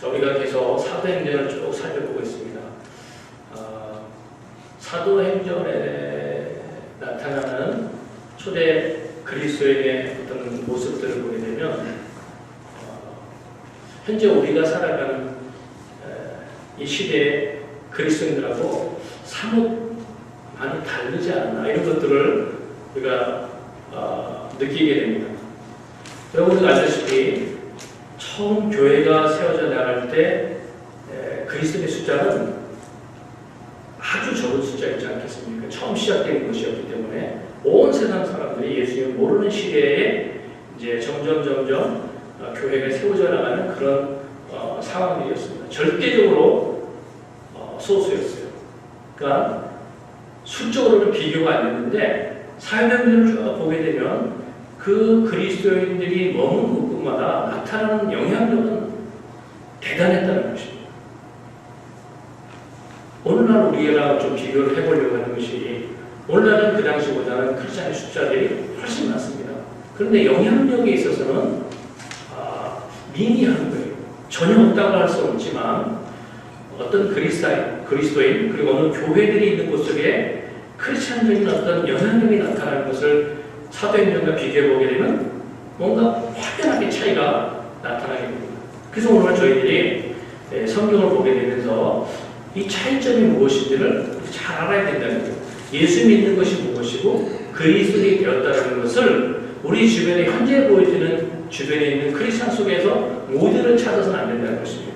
자, 우리가 계속 사도행전을 쭉 살펴보고 있습니다. 사도행전에 나타나는 초대 그리스도인의 어떤 모습들을 보게 되면 현재 우리가 살아가는 이 시대의 그리스도인들하고 사뭇 많이 다르지 않나 이런 것들을 우리가 느끼게 됩니다. 여러분들 알다시피 처음 교회가 세워져 나갈 때 그리스도의 숫자는 아주 적은 숫자였지 않겠습니까? 처음 시작된 것이었기 때문에 온 세상 사람들이 예수님을 모르는 시대에 이제 점점 교회가 세워져 나가는 그런 상황들이었습니다. 절대적으로 소수였어요. 그러니까 수적으로는 비교가 안 됐는데 사도행전을 쭉 보게 되면 그 그리스도인들이 머문 곳곳마다 나타나는 영향력은 대단했다는 것입니다. 오늘날 우리가 좀 비교를 해보려고 하는 것이 오늘날은 그 당시보다는 크리스찬의 숫자들이 훨씬 많습니다. 그런데 영향력에 있어서는 미미한 거예요. 전혀 없다고 할 수 없지만 어떤 그리스도인 그리고 어느 교회들이 있는 곳 속에 크리스찬적인 어떤 영향력이 나타나는 것을 사도행전과 비교해보게 되면 뭔가 확연하게 차이가 나타나게 됩니다. 그래서 오늘 저희들이 성경을 보게 되면서 이 차이점이 무엇인지를 잘 알아야 된다는 거예요. 예수 믿는 것이 무엇이고 그리스도인이 되었다는 것을 우리 주변에 현재 보여지는 주변에 있는 크리스찬 속에서 모델을 찾아서는 안 된다는 것입니다.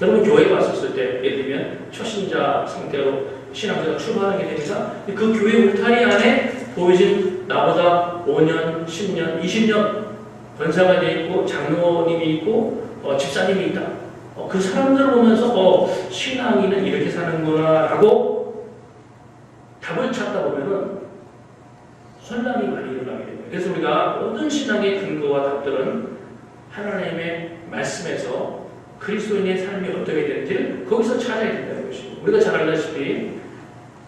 여러분 교회에 왔었을 때 예를 들면 초신자 상태로 신앙생활 출발하게 됩니다. 그 교회 울타리 안에 보여진 나보다 5년, 10년, 20년 권사가 되어 있고 장로님이 있고 집사님이 있다. 그 사람들을 보면서 신앙인은 이렇게 사는구나 라고 답을 찾다 보면은 혼란이 많이 일어나게 됩니다. 그래서 우리가 모든 신앙의 근거와 답들은 하나님의 말씀에서 그리스도인의 삶이 어떻게 되는지 거기서 찾아야 된다는 것입니다. 우리가 잘 알다시피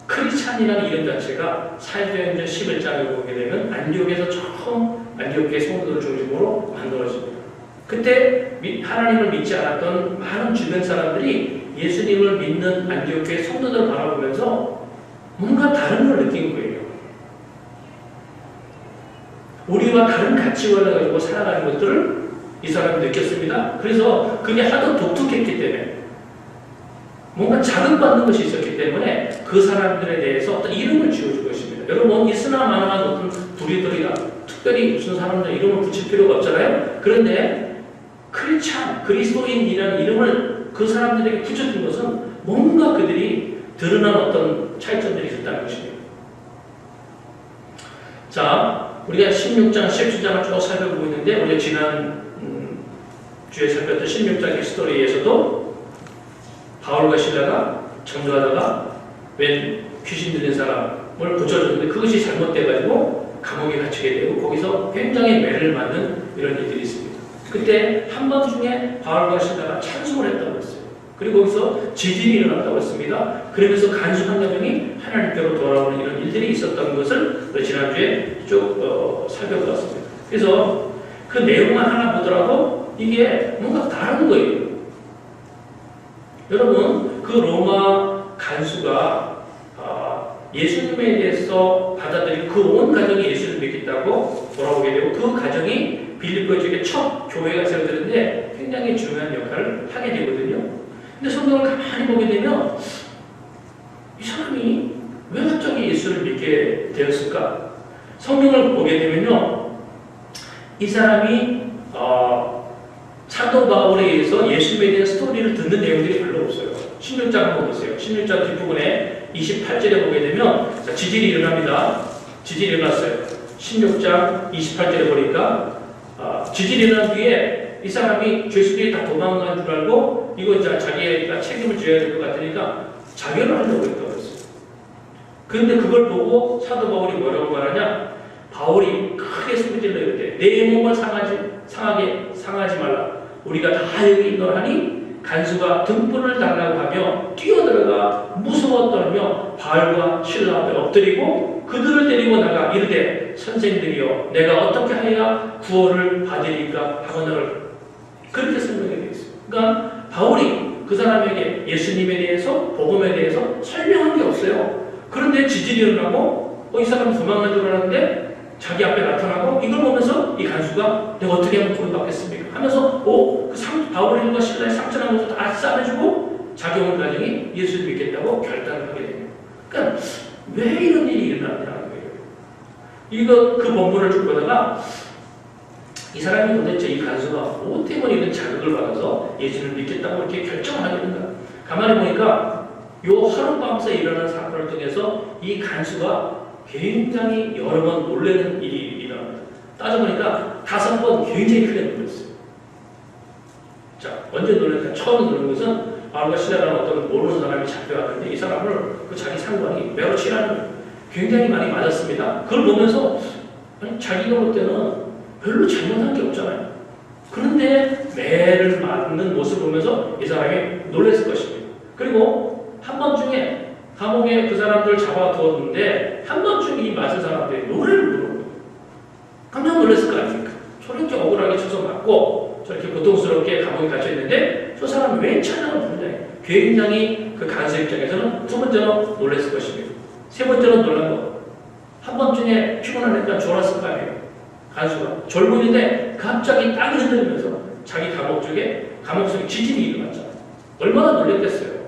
크리스찬이라는 이름 자체가 사도행전 11장을 보게 되면 안디옥에서 처음 안디옥의 성도들 중심으로 만들어집니다. 그때 하나님을 믿지 않았던 많은 주변 사람들이 예수님을 믿는 안디옥의 성도들을 바라보면서 뭔가 다른 걸 느낀 거예요. 우리와 다른 가치관을 가지고 살아가는 것들을 이 사람이 느꼈습니다. 그래서 그게 하도 독특했기 때문에 뭔가 자극받는 것이 있었기 때문에 그 사람들에 대해서 어떤 이름을 지어줄 것입니다. 여러분 있으나 마나한 어떤 부리들이나 특별히 무슨 사람들 이름을 붙일 필요가 없잖아요. 그런데 크리스찬, 그리스도인이라는 이름을 그 사람들에게 붙여준 것은 뭔가 그들이 드러난 어떤 차이점들이 있었다는 것입니다. 자, 우리가 16장, 17장을 쭉 살펴보고 있는데 우리가 지난 주에 살폈던 16장 스토리에서도 바울과 실라가 전도하다가 웬 귀신 들린 사람을 고쳐줬는데 그것이 잘못돼가지고 감옥에 갇히게 되고 거기서 굉장히 매를 맞는 이런 일들이 있습니다. 그때 한밤중에 바울과 실라가 찬송을 했다고 했어요. 그리고 거기서 지진이 일어났다고 했습니다. 그러면서 간수한 가정이 하나님께로 돌아오는 이런 일들이 있었던 것을 지난주에 쭉 살펴보았습니다. 그래서 그 내용만 하나 보더라도 이게 뭔가 다른 거예요. 여러분 그 로마 간수가 예수님에 대해서 받아들이고 그 온 가정이 예수를 믿겠다고 돌아오게 되고 그 가정이 빌립보 지역의 첫 교회가 세워졌는데 굉장히 중요한 역할을 하게 되거든요. 근데 성경을 가만히 보게 되면 이 사람이 왜 갑자기 예수를 믿게 되었을까? 성경을 보게 되면요 이 사람이 사도 바울에 의해서 예수님에 대한 스토리를 듣는 내용들이 별로 없어요. 16장 한번 보세요. 16장 뒷부분에 28절에 보게 되면 자, 지진이 일어납니다. 지진이 일어났어요. 16장 28절에 보니까 지진이 일어난 뒤에 이 사람이 죄수들이 다 도망간 줄 알고 이거 이제 자기가 책임을 져야 될 것 같으니까 자결을 하려고 했다고 했어요. 그런데 그걸 보고 사도 바울이 뭐라고 말하냐? 바울이 크게 소리질러 이렇게 내 몸을 상하지 말라. 우리가 다 여기 있노라니 간수가 등불을 달라고 하며 뛰어들어가 무서워 떨며 바울과 실라 앞에 엎드리고 그들을 데리고 나가 이르되 선생들이여 내가 어떻게 하여야 구원을 받으리까 하거늘 그렇게 설명해 되어 있어요. 그러니까 바울이 그 사람에게 예수님에 대해서, 복음에 대해서 설명한 게 없어요. 그런데 지진이 일어나고 이 사람이 도망간 줄 알았는데 자기 앞에 나타나고 이걸 보면서 이 간수가 내가 어떻게 하면 구원받겠습니까? 하면서 바울과 실라의 상처난 것도 다 싸매주고 자기 온 가정이 예수를 믿겠다고 결단을 하게 됩니다. 그러니까 왜 이런 일이 일어나냐는 거예요. 이거 그 본문을 쭉 보다가 이 사람이 도대체 이 간수가 뭐 때문에 이런 자극을 받아서 예수를 믿겠다고 이렇게 결정을 하게 된가? 가만히 보니까 요 하룻밤새 일어난 사건을 통해서 이 간수가 굉장히 여러 번 놀라는 일이 일어납니다. 따져보니까 5번 굉장히 크게 놀랐어요. 자, 언제 놀랐냐? 처음 놀란 것은 바울과 실라라는 어떤 모르는 사람이 잡혀왔는데 이 사람을 그 자기 상관이 매우 치라는 거예요. 굉장히 많이 맞았습니다. 그걸 보면서 아니, 자기가 볼 때는 별로 잘못한 게 없잖아요. 그런데 매를 맞는 모습을 보면서 이 사람이 놀랐을 것입니다. 그리고 한 번중에 감옥에 그 사람들 잡아두었는데 한 번중에 이 맞은 사람들이 노래를 부르는 거예요. 깜짝 놀랐을 거 아닙니까? 저렇게 억울하게 쳐서 맞고 저렇게 고통스럽게 감옥에 갇혀있는데 저 사람이 왜 찬양을 부르냐. 굉장히 그 간수 입장에서는 두 번째로 놀랐을 것입니다. 세 번째로 놀란 거. 한 번중에 피곤하니까 졸았을 거 아니에요. 간수가 졸문인데 갑자기 땅이 흔들리면서 자기 감옥 속에 지진이 일어났잖아요. 얼마나 놀랬겠어요.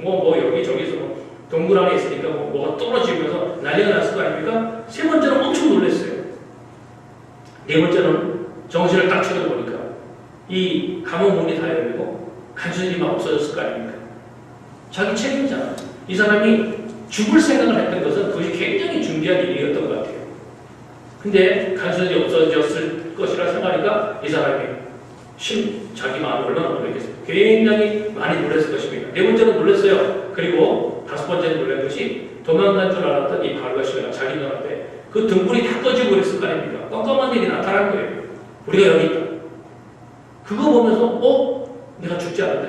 여기저기서 동굴 안에 있으니까 뭐가 떨어지면서 난리가 났을 거 아닙니까? 세 번째는 엄청 놀랐어요. 네 번째는 정신을 딱 차려보니까 이 감옥 문이 다 열리고 간수들이 막 없어졌을 거 아닙니까? 자기 책임이잖아. 이 사람이 죽을 생각을 했던 것은 그것이 굉장히 중대한 일이었던 것 같아요. 근데 간수들이 없어졌을 것이라 생각하니까 이 사람이 자기 마음을 얼마나 놀랐겠어요. 굉장히 많이 놀랐을 것입니다. 네 번째는 놀랐어요. 그리고 5번째는 놀란 것이 도망간 줄 알았던 이 바울과 실라가 자기 눈앞에 그 등불이 다 꺼지고 그랬을 거 아닙니까? 깜깜한 일이 나타난 거예요. 우리가 여기 있다. 그거 보면서 내가 죽지 않았다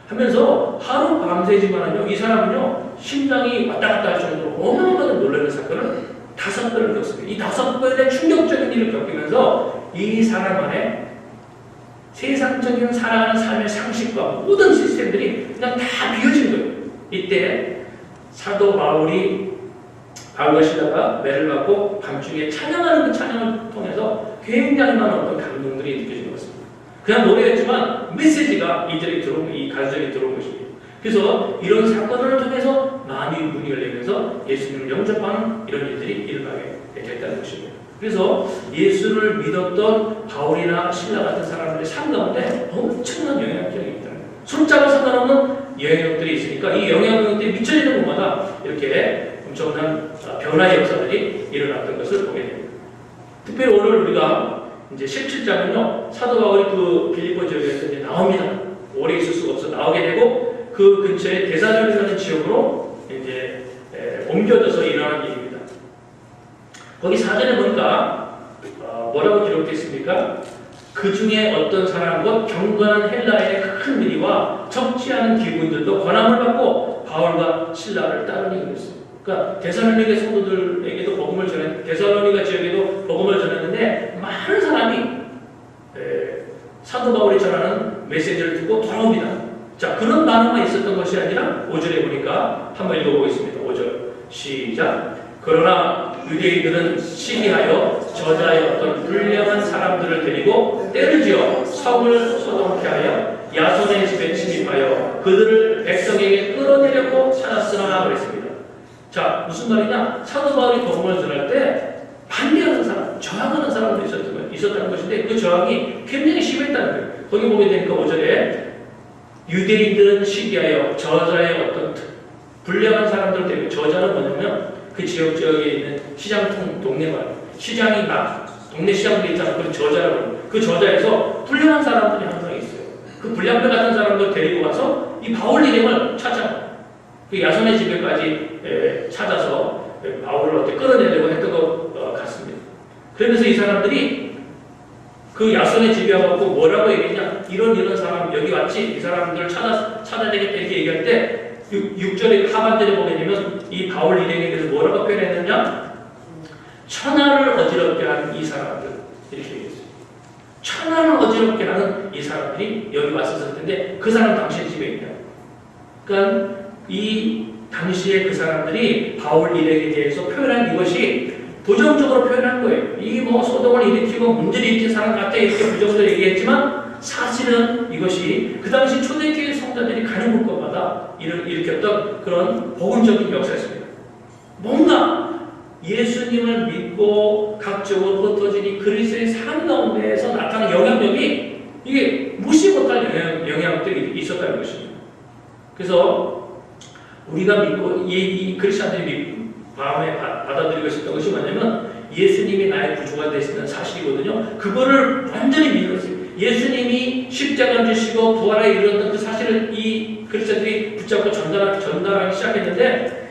하면서 하루 밤새지만은요 이 사람은요 심장이 왔다 갔다 할 정도로 어마어마하게 놀라는 사건을 5번을 겪습니다. 이 5번의 충격적인 일을 겪으면서 이 사람 안에 세상적인 살아가는 삶의 상식과 모든 시스템들이 그냥 다 비워진 거예요. 이때 사도 바울과 실라가 매를 받고 밤중에 찬양하는 그 찬양을 통해서 굉장히 많은 어떤 감동들이 느껴지는 것 같습니다. 그냥 노래였지만 메시지가 이 간절히 들어온 것입니다. 그래서 이런 사건을 통해서 마음이 문이 열리면서 예수님을 영접하는 이런 일들이 일어나게 됐다는 것입니다. 그래서 예수를 믿었던 바울이나 실라 같은 사람들의 삶 가운데 엄청난 영향력이 있다. 숫자와 상관없는 영향력들이 있으니까 이 영향력들이 미쳐지는 곳마다 이렇게 엄청난 변화의 역사들이 일어났던 것을 보게 됩니다. 특별히 오늘 우리가 이제 17장은요, 사도 바울이 그 빌립보 지역에서 이제 나옵니다. 오래 있을 수가 없어 나오게 되고 그 근처에 데살로니가라는 지역으로 이제 옮겨져서 일어난 일입니다. 거기 사전에 보니까 뭐라고 기록되어 있습니까? 그 중에 어떤 사람과 경건한 헬라인의 큰 미리와 적지 않은 기구들도 권함을 받고 바울과 실라를 따르니 그랬어요. 그러니까 데살로니가 성도들에게도 복음을 데살로니가 지역에도 복음을 전했는데 많은 사람이 사도 바울이 전하는 메시지를 듣고 돌아옵니다. 자, 그런 반응만 있었던 것이 아니라 5절에 보니까 한번 읽어보겠습니다. 5절 시작. 그러나 유대인들은 시기하여 저자의 어떤 불량한 사람들을 데리고 때를 지어 성을 소동케 하여 야손의 집에 침입하여 그들을 백성에게 끌어내려고 찾았으나 그랬습니다. 자, 무슨 말이냐? 사도 바울이 복음을 전할 때 반대하는 사람, 저항하는 사람도 있었다는 것인데 그 저항이 굉장히 심했다는 거예요. 거기 보게 되니까 5절에 유대인들은 시기하여 저자의 어떤 불량한 사람들 때문에 저자는 뭐냐면 그 지역에 있는 시장통 동네가 시장이 막 동네 시장들이 있잖아요. 그런 저자라고 합니다. 그 저자에서 불량한 사람들이 항상 있어요. 그 불량배 같은 사람들 데리고 가서 이 바울 일행을 찾아 그 야손의 집에까지 찾아서 바울을 어떻게 끌어내려고 했던 것 같습니다. 그러면서 이 사람들이 그 야손의 집에 와갖고 뭐라고 얘기했냐? 이런 사람 여기 왔지? 이 사람들 찾아야 되겠다 이렇게 얘기할 때 6절의 하반절에 보게 되면 이 바울 일행에 대해서 뭐라고 표현했느냐? 천하를 어지럽게 한 이 사람들 이렇게 얘기했어요. 천하를 어지럽게 하는 이 사람들이 여기 왔었을 텐데 그 사람 당신 집에 있다. 그러니까 이 당시에 그 사람들이 바울 일행에 대해서 표현한 이것이 부정적으로 표현한 거예요. 이 뭐 소동을 일으키고 문제를 일으킨 사람 같아 이렇게 부정적으로 얘기했지만 사실은 이것이 그 당시 초대교회 성도들이 가는 곳마다 일으켰던 그런 복음적인 역사였습니다. 뭔가 예수님을 믿고 각적으로 흩어진 이 그리스도의 삶 가운데에서 나타나는 영향력이 이게 무시 못할 영향들이 있었다는 것입니다. 그래서 우리가 믿고 이 크리스천들이 마음에 받아들이고 있었던 것이 뭐냐면 예수님이 나의 구주가 되시는 사실이거든요. 그거를 완전히 믿었어요. 예수님이 십자가를 지시고 부활에 이르렀던 그 사실을 이 크리스천들이 붙잡고 전달하기 시작했는데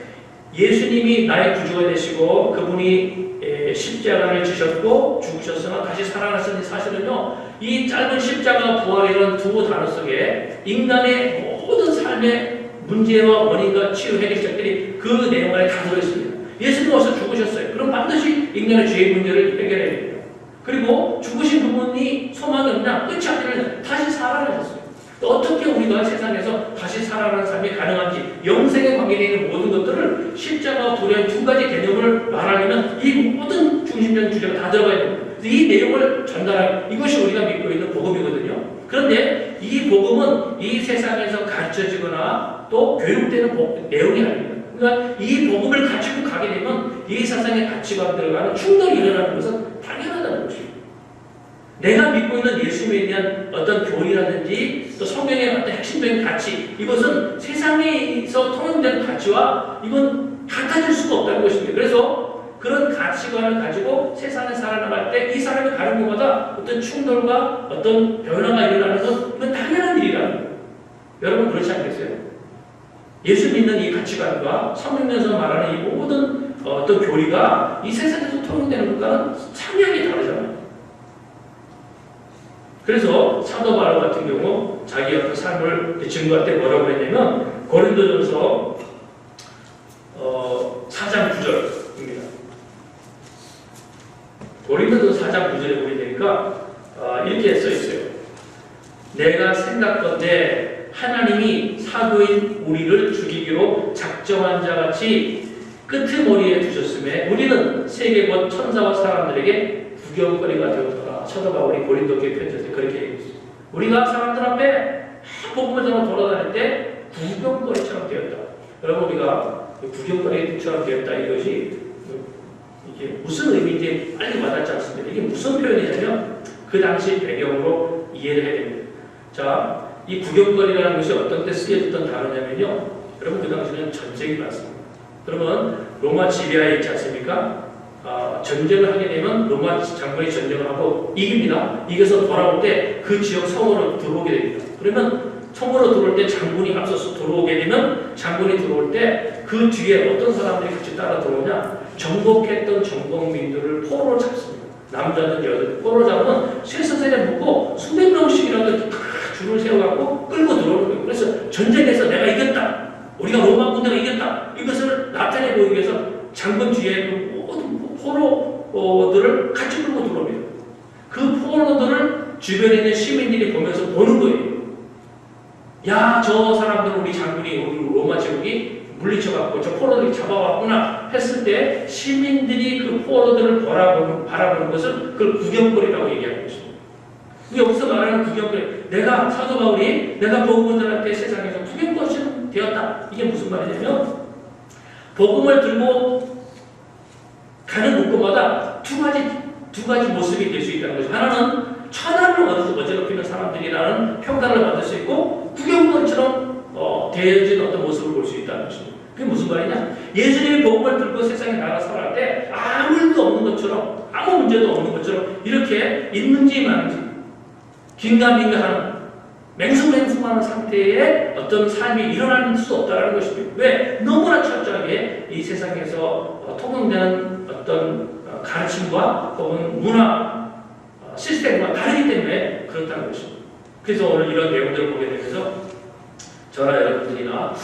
예수님이 나의 구주가 되시고 그분이 십자가를 지셨고 죽으셨으나 다시 살아나신 사실은요, 이 짧은 십자가 부활이라는 두 단어 속에 인간의 모든 삶의 문제와 원인과 치유 해결책들이 그 내용 안에 다 들어있습니다. 예수님 와서 죽으셨어요. 그럼 반드시 인간의 죄의 문제를 해결해야 됩니다. 그리고 죽으신 부분이 소망이 없냐? 끝이 아니라 다시 살아나셨어요. 어떻게 우리가 세상에서 다시 살아나는 삶이 가능한지, 영생에 관계되어 있는 모든 것들을 십자가와 부활의 두 가지 개념을 말하려면 이 모든 중심적인 주제가 다 들어가야 됩니다. 이 내용을 전달하는 이것이 우리가 믿고 있는 복음이거든요. 그런데 이 복음은 이 세상에서 가르쳐지거나 또 교육되는 내용이 아닙니다. 그러니까 이 복음을 가지고 가게 되면 이 세상의 가치관들과는 충돌이 일어나는 것은 당연하다는 것입니다. 내가 믿고 있는 예수님에 대한 어떤 교리라든지 또 성경의 어떤 핵심적인 가치, 이것은 세상에서 통용되는 가치와 이건 같아질 수가 없다는 것입니다. 그래서 그런 가치관을 가지고 세상에 살아나갈 때 이 사람이 가는 곳마다 어떤 충돌과 어떤 변화가 일어나는 건 이건 당연한 일이라는 거예요. 여러분 그렇지 않겠어요? 예수 믿는 이 가치관과 성경에서 말하는 이 모든 어떤 교리가 이 세상에서 통용되는 것과는 상향이 다르잖아요. 그래서 사도 바울 같은 경우 자기의 그 삶을 증거할 때 뭐라고 했냐면 고린도전서 4장 9절입니다. 고린도전서 4장 9절에 보게 되니까 이렇게 써 있어요. 내가 생각건대 하나님이 사도인 우리를 죽이기로 작정한 자같이 끄트머리에 두셨음에 우리는 세계 곧 천사와 사람들에게 구경거리가 되었더라. 사도 바울이 고린도 교회 편지에서 그렇게 얘기했어요. 우리가 사람들 앞에 복음을 전하고 돌아다닐 때 구경거리처럼 되었다. 여러분 우리가 구경거리처럼 되었다 이것이 이게 무슨 의미인지 빨리 와닿지 않습니다. 이게 무슨 표현이냐면 그 당시 배경으로 이해를 해야 됩니다. 자, 이 구경거리라는 것이 어떤 때 쓰여졌던 단어냐면요. 여러분 그 당시에는 전쟁이 많습니다. 그러면 로마 지리아에 있지 않습니까? 전쟁을 하게 되면 로마 장군이 전쟁을 하고 이깁니다. 이겨서 돌아올 때 그 지역 성으로 들어오게 됩니다. 그러면 성으로 들어올 때 장군이 앞서서 들어오게 되면 장군이 들어올 때 그 뒤에 어떤 사람들이 같이 따라 들어오냐? 정복했던 정복민들을 포로로 잡습니다. 남자든 여자든 포로로 잡으면 쇠사슬에 묶고 수백 명씩이라도 다 줄을 세워갖고 끌고 들어오는 거예요. 그래서 전쟁에서 내가 이겼다. 우리가 로마 군대가 이겼다. 이것을 나타내 보이기 위해서 장군 뒤에 그 모든 포로들을 같이 끌고 들어옵니다. 그 포로들을 주변에 있는 시민들이 보면서 보는 거예요. 야, 저 사람들은 우리 장군이 우리 로마 제국이 물리쳐갖고 저 포로들이 잡아왔구나 했을 때 시민들이 그 포로들을 바라보는 것을 그걸 구경거리라고 얘기하는 것입니다. 여기서 말하는 구경거리, 내가 사도 바울이 내가 복음을 전할 때 세상에서 구경거리처럼 되었다. 이게 무슨 말이냐면 복음을 들고 가는 곳마다 두 가지 모습이 될 수 있다는 거죠. 하나는 천하를 어지럽히는 사람들이라는 평가를 받을 수 있고 구경거리처럼 대해진 어떤 모습을 볼 수 있다는 것입니다. 그게 무슨 말이냐? 예수님이 복음을 들고 세상에 나가 살아갈 때 아무 일도 없는 것처럼 아무 문제도 없는 것처럼 이렇게 있는지 마는지 긴가민가하는 맹숭맹숭하는 상태의 어떤 삶이 일어날 수 없다는 것입니다. 왜? 너무나 철저하게 이 세상에서 통용되는 어떤 가르침과 혹은 문화 시스템과 다르기 때문에 그렇다는 것입니다. 그래서 오늘 이런 내용들을 보게 되면서 저나 여러분들이나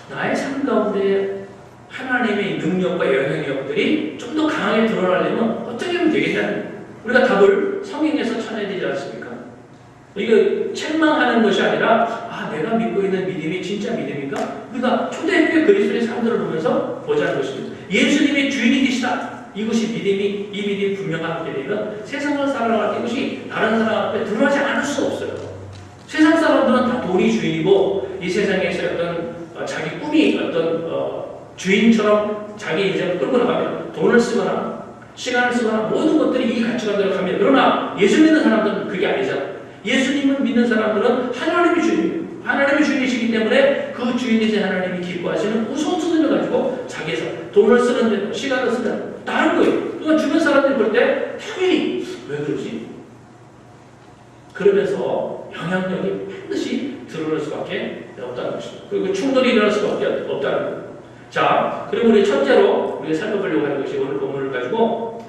나의 삶 가운데 하나님의 능력과 영향력들이 좀 더 강하게 드러나려면 어떻게 하면 되겠냐는 우리가 답을 성경에서 찾아야 되지 않습니까? 이거 책망하는 것이 아니라 내가 믿고 있는 믿음이 진짜 믿음인가? 우리가 초대교회 그리스도의 삶들을 보면서 보자는 것입니다. 예수님이 주인이 되시다. 이것이 이 믿음이 분명하게 되면 세상을 살아갈 때 이것이 다른 사람 앞에 드러나지 않을 수 없어요. 세상 사람들은 다 돈이 주인이고 이 세상에서 어떤 자기 꿈이 어떤 주인처럼 자기 인생을 끌고 나가면 돈을 쓰거나 시간을 쓰거나 모든 것들이 이 가치관대로 가면, 그러나 예수 믿는 사람들은 그게 아니잖아. 예수님을 믿는 사람들은 하나님이 주인이에요. 하나님이 주인이시기 때문에 그 주인이신 하나님이 기뻐하시는 우스운 수준을 가지고 자기에서 돈을 쓰는데 시간을 쓰는 다른 거예요. 그러니까 주변 사람들이 볼 때 당연히 왜 그러지? 그러면서 영향력이 반드시 드러날 수밖에 없다는 것입니다. 그리고 충돌이 일어날 수밖에 없다는 거예요. 자, 그리고 우리 첫째로 우리가 살펴보려고 하는 것이 오늘 본문을 가지고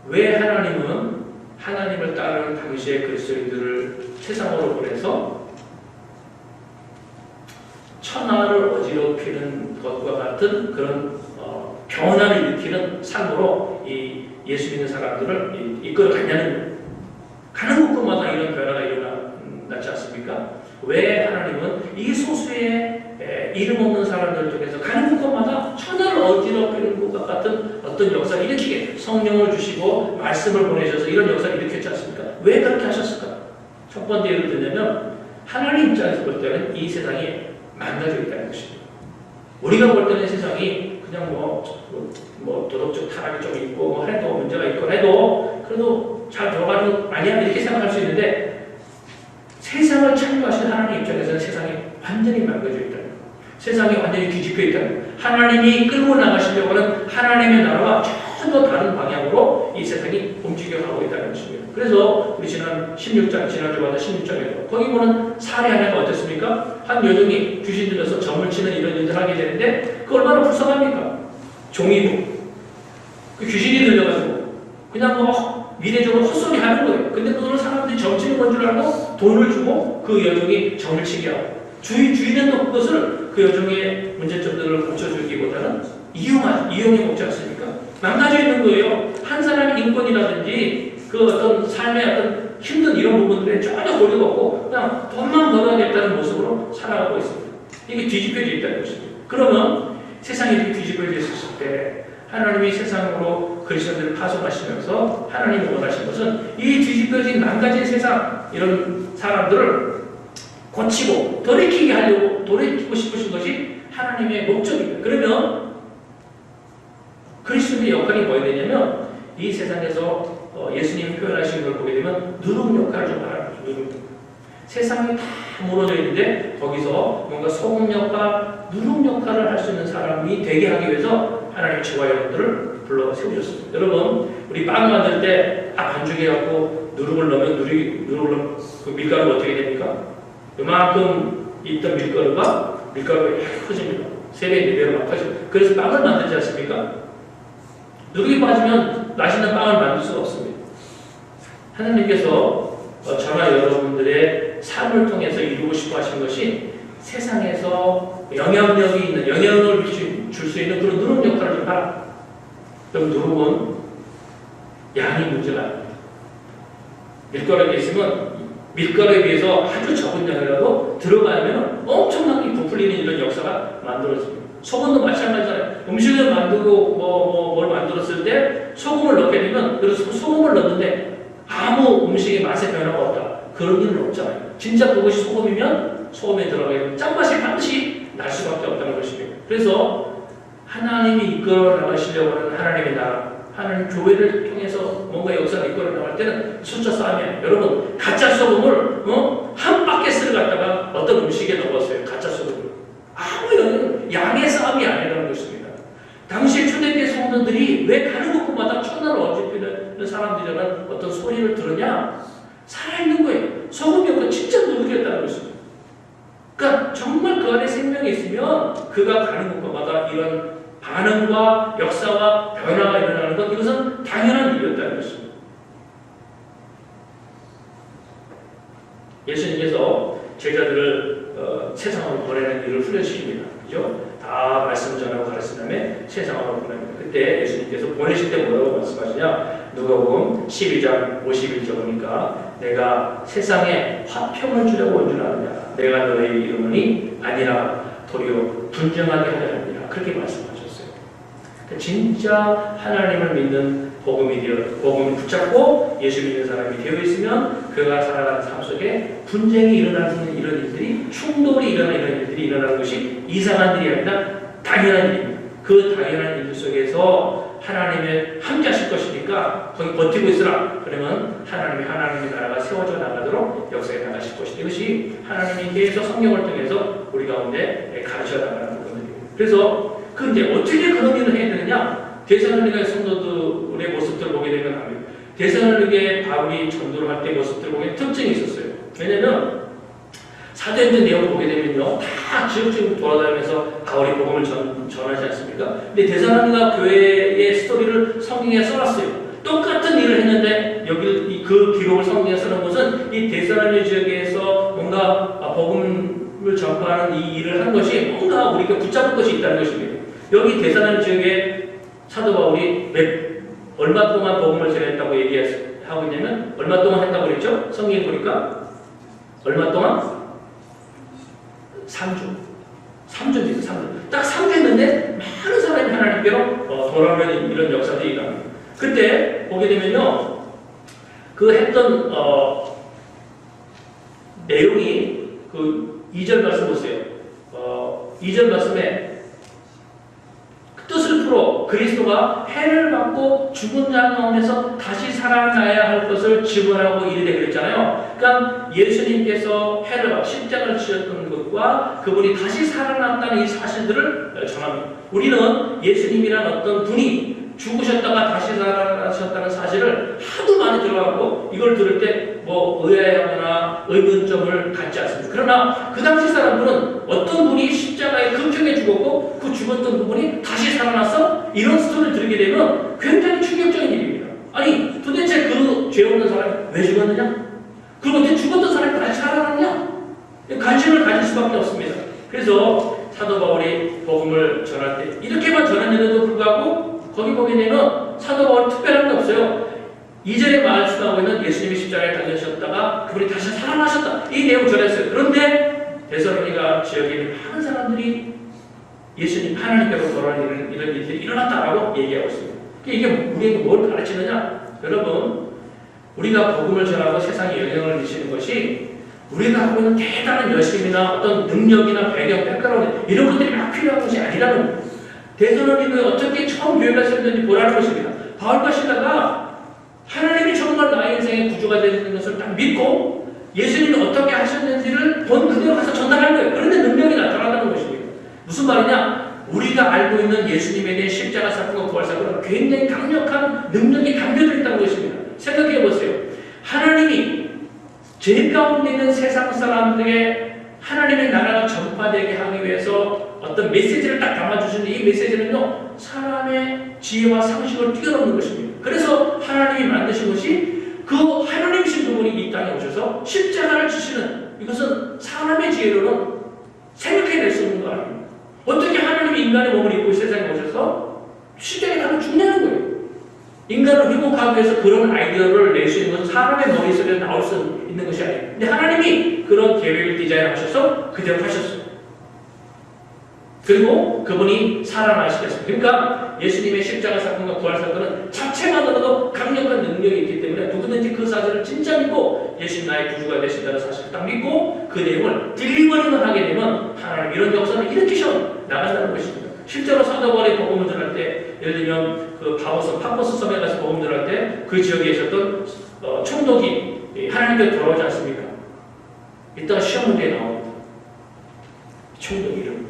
왜 하나님을 따르는 당시의 그리스도인들을 세상으로 보내서 천하를 어지럽히는 것과 같은 그런 변화를 일으키는 삶으로 이 예수 믿는 사람들을 이끌어가냐는 거예요. 가는 곳마다 이런 변화가 일어나지 않습니까? 왜 하나님은 이 소수의 이름 없는 사람들을 통해서 가는 곳마다 천하를 어지럽히는 것과 같은 어떤 역사를 일으키게 성령을 주시고 말씀을 보내셔서 이런 역사를 일으켰지 않습니까? 왜 그렇게 하셨을까? 첫 번째 예를 들면 하나님 입장에서 볼 때는 이 세상이 망가져 있다는 것입니다. 우리가 볼 때는 세상이 그냥 뭐 도덕적 타락이 좀 있고 해도 문제가 있고 해도 그래도 잘 돌아가는 아니야 이렇게 생각할 수 있는데, 세상을 창조하신 하나님 입장에서는 세상이 완전히 망가져 있다는 거예요. 세상이 완전히 뒤집혀 있다는 거예요. 하나님이 끌고 나가시려고 하는 하나님의 나라와 전혀 다른 방향으로 이 세상이 움직여가고 있다는 것입니다. 그래서 우리 지난주에 받은 16장에도 거기 보는 사례 하나가 어떻습니까? 한 여종이 귀신 들려서 점을 치는 이런 일을 하게 되는데 그 얼마나 불쌍합니까? 종이고 그 귀신이 들려가지고 그냥 미래적으로 헛소리 하는 거예요. 근데 그거는 사람들이 점 치는 건 줄 알고 돈을 주고 그 여종이 점을 치게 하고 주인은 또 그것을 그 여종의 문제점들을 고쳐주기보다는 이용해 먹지 않습니까? 망가져 있는 거예요. 한 사람의 인권이라든지 그 어떤 삶의 어떤 힘든 이런 부분들에 전혀 고려가 없고 그냥 돈만 벌어야겠다는 모습으로 살아가고 있습니다. 이게 뒤집혀져 있다는 것입니다. 그러면 세상이 이렇게 뒤집혀져 있었을 때 하나님이 세상으로 그리스도인들을 파송하시면서 하나님이 원하신 것은 이 뒤집혀진 망가진 세상 이런 사람들을 고치고 돌이키고 싶으신 것이 하나님의 목적입니다. 그러면 그리스도인의 역할이 뭐야 되냐면 이 세상에서 예수님이 표현하신 걸 보게 되면 누룩 역할을 좀 하는 거죠. 누룩. 세상이 다 무너져 있는데 거기서 뭔가 소금 역할, 누룩 역할을 할 수 있는 사람이 되게 하기 위해서 하나님이 저와 여러분들을 불러 세우셨습니다. 여러분, 우리 빵 만들 때 반죽해갖고 누룩을 넣으면 그 밀가루가 어떻게 됩니까? 이만큼 있던 밀가루가 이렇게 커집니다. 3배, 4배로 막 커집니다. 그래서 빵을 만들지 않습니까? 누룩이 빠지면 맛있는 빵을 만들 수가 없습니다. 하나님께서 저나 여러분들의 삶을 통해서 이루고 싶어 하신 것이 세상에서 영향력이 있는, 영향을 줄 수 있는 그런 누룩 역할을 좀 하라. 그럼 누룩은 양이 문제가 아닙니다. 밀가루가 있으면 밀가루에 비해서 아주 적은 양이라도 들어가면 엄청나게 부풀리는 이런 역사가 만들어집니다. 소금도 마찬가지잖아요. 음식을 만들고 뭘 만들었을 때 소금을 넣게 되면 그래서 소금을 넣는데 아무 음식의 맛의 변화가 없다. 그런 일은 없잖아요. 진짜 그것이 소금이면 소금에 들어가면 짠맛이 반드시 날 수밖에 없다는 것입니다. 그래서 하나님이 이끌어 나가시려고 하는 하나님의 나라, 하나님 교회를 통해서 뭔가 역사를 이끌어 나갈 때는 숫자 싸움이에요. 여러분, 가짜 소금을 한 바켓을 갖다가 어떤 음식에 넣었어요. 가짜 소금을. 아무 양의 싸움이 아니라는 것입니다. 당시 초대교회 성도들이 왜 가는 곳마다 천하를 어지럽히는 사람들이라는 어떤 소리를 들으냐? 살아있는 거예요. 소금이 없고 진짜 누룩이었다는 것입니다. 그러니까 정말 그 안에 생명이 있으면 그가 가는 곳마다 이런 반응과 역사와 변화가 일어나는 것, 이것은 당연한 일이었다는 것입니다. 예수님께서 제자들을 세상으로 보내는 일을 훈련시킵니다. 그죠? 다 말씀 전하고 가르친 다음에 세상으로 보냅니다. 그때 예수님께서 보내실 때 뭐라고 말씀하시냐? 누가복음 12장 51절 보니까 내가 세상에 화평을 주려고 온 줄 아느냐? 내가 너희 이름이 아니라 도리어 분쟁하게 하려 합니다. 그렇게 말씀하셨어요. 그러니까 진짜 하나님을 믿는 복음을 붙잡고 예수 믿는 사람이 되어 있으면 그가 살아가는 삶 속에 분쟁이 일어나는 이런 일들이, 충돌이 일어나는 이런 일들이 일어나는 것이 이상한 일이 아니라 당연한 일입니다. 그 당연한 일 속에서 하나님의 함께하실 것이니까 거기 버티고 있으라. 그러면 하나님의 나라가 세워져 나가도록 역사에 나가실 것이다. 이것이 하나님이 계속 성경을 통해서 우리 가운데 가르쳐 나가는 부분입니다. 그래서 근데 어떻게 그런 일을 해야 되느냐? 데살로니가 성도들의 모습들을 보게 되면 데살로니가에 바울이 전도를 할 때 모습들을 보게 특징이 있었어요. 왜냐면 사도행전 내용을 보게 되면요, 다 지역지역 돌아다니면서 바울이 복음을 전하지 않습니까? 근데 데살로니가 교회의 스토리를 성경에 써놨어요. 똑같은 일을 했는데 여기 그 기록을 성경에 쓰는 것은 이 데살로니가 지역에서 뭔가 복음을 전파하는 이 일을 한 것이 뭔가 우리가 붙잡을 것이 있다는 것입니다. 여기 데살로니가 지역에 사도 바울이 얼마 동안 복음을 전했다고 얘기하고 있냐면 얼마 동안 했다고 그랬죠? 성경에 보니까 얼마 동안? 3주입니다. 3주. 딱 3주 했는데 많은 사람이 하나님께로 돌아오는 이런 역사들이 일어납니다. 그때 보게 되면요, 그 했던 내용이 그 2절 말씀 보세요. 2절 말씀에 뜻을 풀어 그리스도가 해를 받고 죽은 자 가운데서 다시 살아나야 할 것을 증언하고 이르되 그랬잖아요. 그러니까 예수님께서 해를 받고 십자가를 지셨던 것과 그분이 다시 살아났다는 이 사실들을 전합니다. 우리는 예수님이란 어떤 분이 죽으셨다가 다시 살아나셨다는 사실을 하도 많이 들어가고 이걸 들을 때 뭐 의아해하거나 의문점을 갖지 않습니다. 그러나 그 당시 사람들은 어떤 분이 십자가에 극형에 죽었고 그 죽었던 부분이 다시 살아나서 이런 스토리를 들게 되면 굉장히 충격적인 일입니다. 아니 도대체 그 죄 없는 사람이 왜 죽었느냐? 그리고 어떻게 죽었던 사람이 다시 살아났냐? 관심을 가질 수밖에 없습니다. 그래서 사도 바울이 복음을 전할 때 이렇게만 전했는데도 불구하고 거기 보게 되면 사도 바울은 특별한 게 없어요. 2절에 말씀하고 있는 예수님이 십자가에 달리셨다가 그분이 다시 살아나셨다. 이 내용 전했어요. 그런데 데살로니가 지역에 있는 많은 사람들이 예수님 하나님께로 돌아오는 이런 일들이 일어났다라고 얘기하고 있습니다. 이게 우리에게 뭘 가르치느냐? 여러분, 우리가 복음을 전하고 세상에 영향을 미치는 것이 우리가 하고 있는 대단한 열심이나 어떤 능력이나 배경, 백그라운드 이런 것들이 막 필요한 것이 아니라는 거예요. 데살로니가에 어떻게 처음 교회가 세워졌는지 보라는 것입니다. 바울과 실라가 하나님이 정말 나의 인생의 구주가 되는 것을 딱 믿고 예수님이 어떻게 하셨는지를 본 그대로 가서 전달한 거예요. 그런데 능력이 나타나는 것입니다. 무슨 말이냐? 우리가 알고 있는 예수님에 대한 십자가 사건과 부활 사건은 굉장히 강력한 능력이 담겨져 있다는 것입니다. 생각해 보세요. 하나님이 죄 가운데 있는 세상 사람들에게 하나님의 나라가 전파되게 하기 위해서 어떤 메시지를 딱 담아주시는데 이 메시지는요, 사람의 지혜와 상식을 뛰어넘는 것입니다. 그래서 하나님이 만드신 것이 그 하나님이신 그분이 이 땅에 오셔서 십자가를 지시는, 이것은 사람의 지혜로는 생각해낼 수 없는 거 아닙니까? 어떻게 하나님이 인간의 몸을 입고 세상에 오셔서 십자가에 가서 죽냐는 거예요. 인간을 회복하기 위해서 그런 아이디어를 낼 수 있는 것은 사람의 머릿속에 나올 수 있는 것이 아니에요. 근데 하나님이 그런 계획을 디자인하셔서 그대로 하셨어요. 그리고 그분이 살아나시겠습니다. 그러니까 예수님의 십자가 사건과 부활 사건은 자체만으로도 강력한 능력이 있기 때문에 누구든지 그 사실을 진짜 믿고 예수님 나의 구주가 되신다는 사실을 딱 믿고 그 내용을 딜리버리만 하게 되면 하나님 이런 역사를 일으키셔 나간다는 것입니다. 실제로 사도 바울이 복음을 전할 때, 예를 들면 그 파포스 섬에 가서 복음을 전할 때 그 지역에 있었던 총독이 하나님께 돌아오지 않습니까? 이따가 시험 문제에 나옵니다. 총독 이름.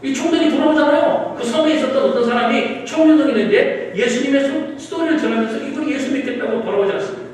이 총독이 돌아오잖아요. 그 섬에 있었던 어떤 사람이 총독이 있는데 예수님의 스토리를 전하면서 이분이 예수 믿겠다고 돌아오지 않습니다.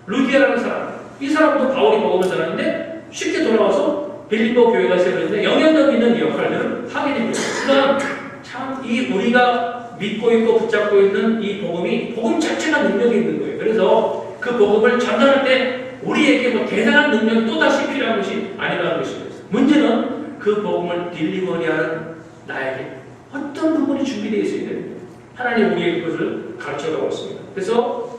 루디아라는 사람. 이 사람도 바울이 복음을 전하는데 쉽게 돌아와서 빌립보 교회가 세워졌는데 영향력 있는 역할들을 하게 됩니다. 그러니까 참 이 우리가 믿고 있고 붙잡고 있는 이 복음이 복음 자체가 능력이 있는 거예요. 그래서 그 복음을 전달할 때 우리에게 뭐 대단한 능력이 또다시 필요한 것이 아니라는 것입니다. 문제는 그 복음을 딜리버리하는 나에게 어떤 부분이 준비되어 있어야 됩니다. 하나님 우리에게 그것을 가르쳐가고 있습니다. 그래서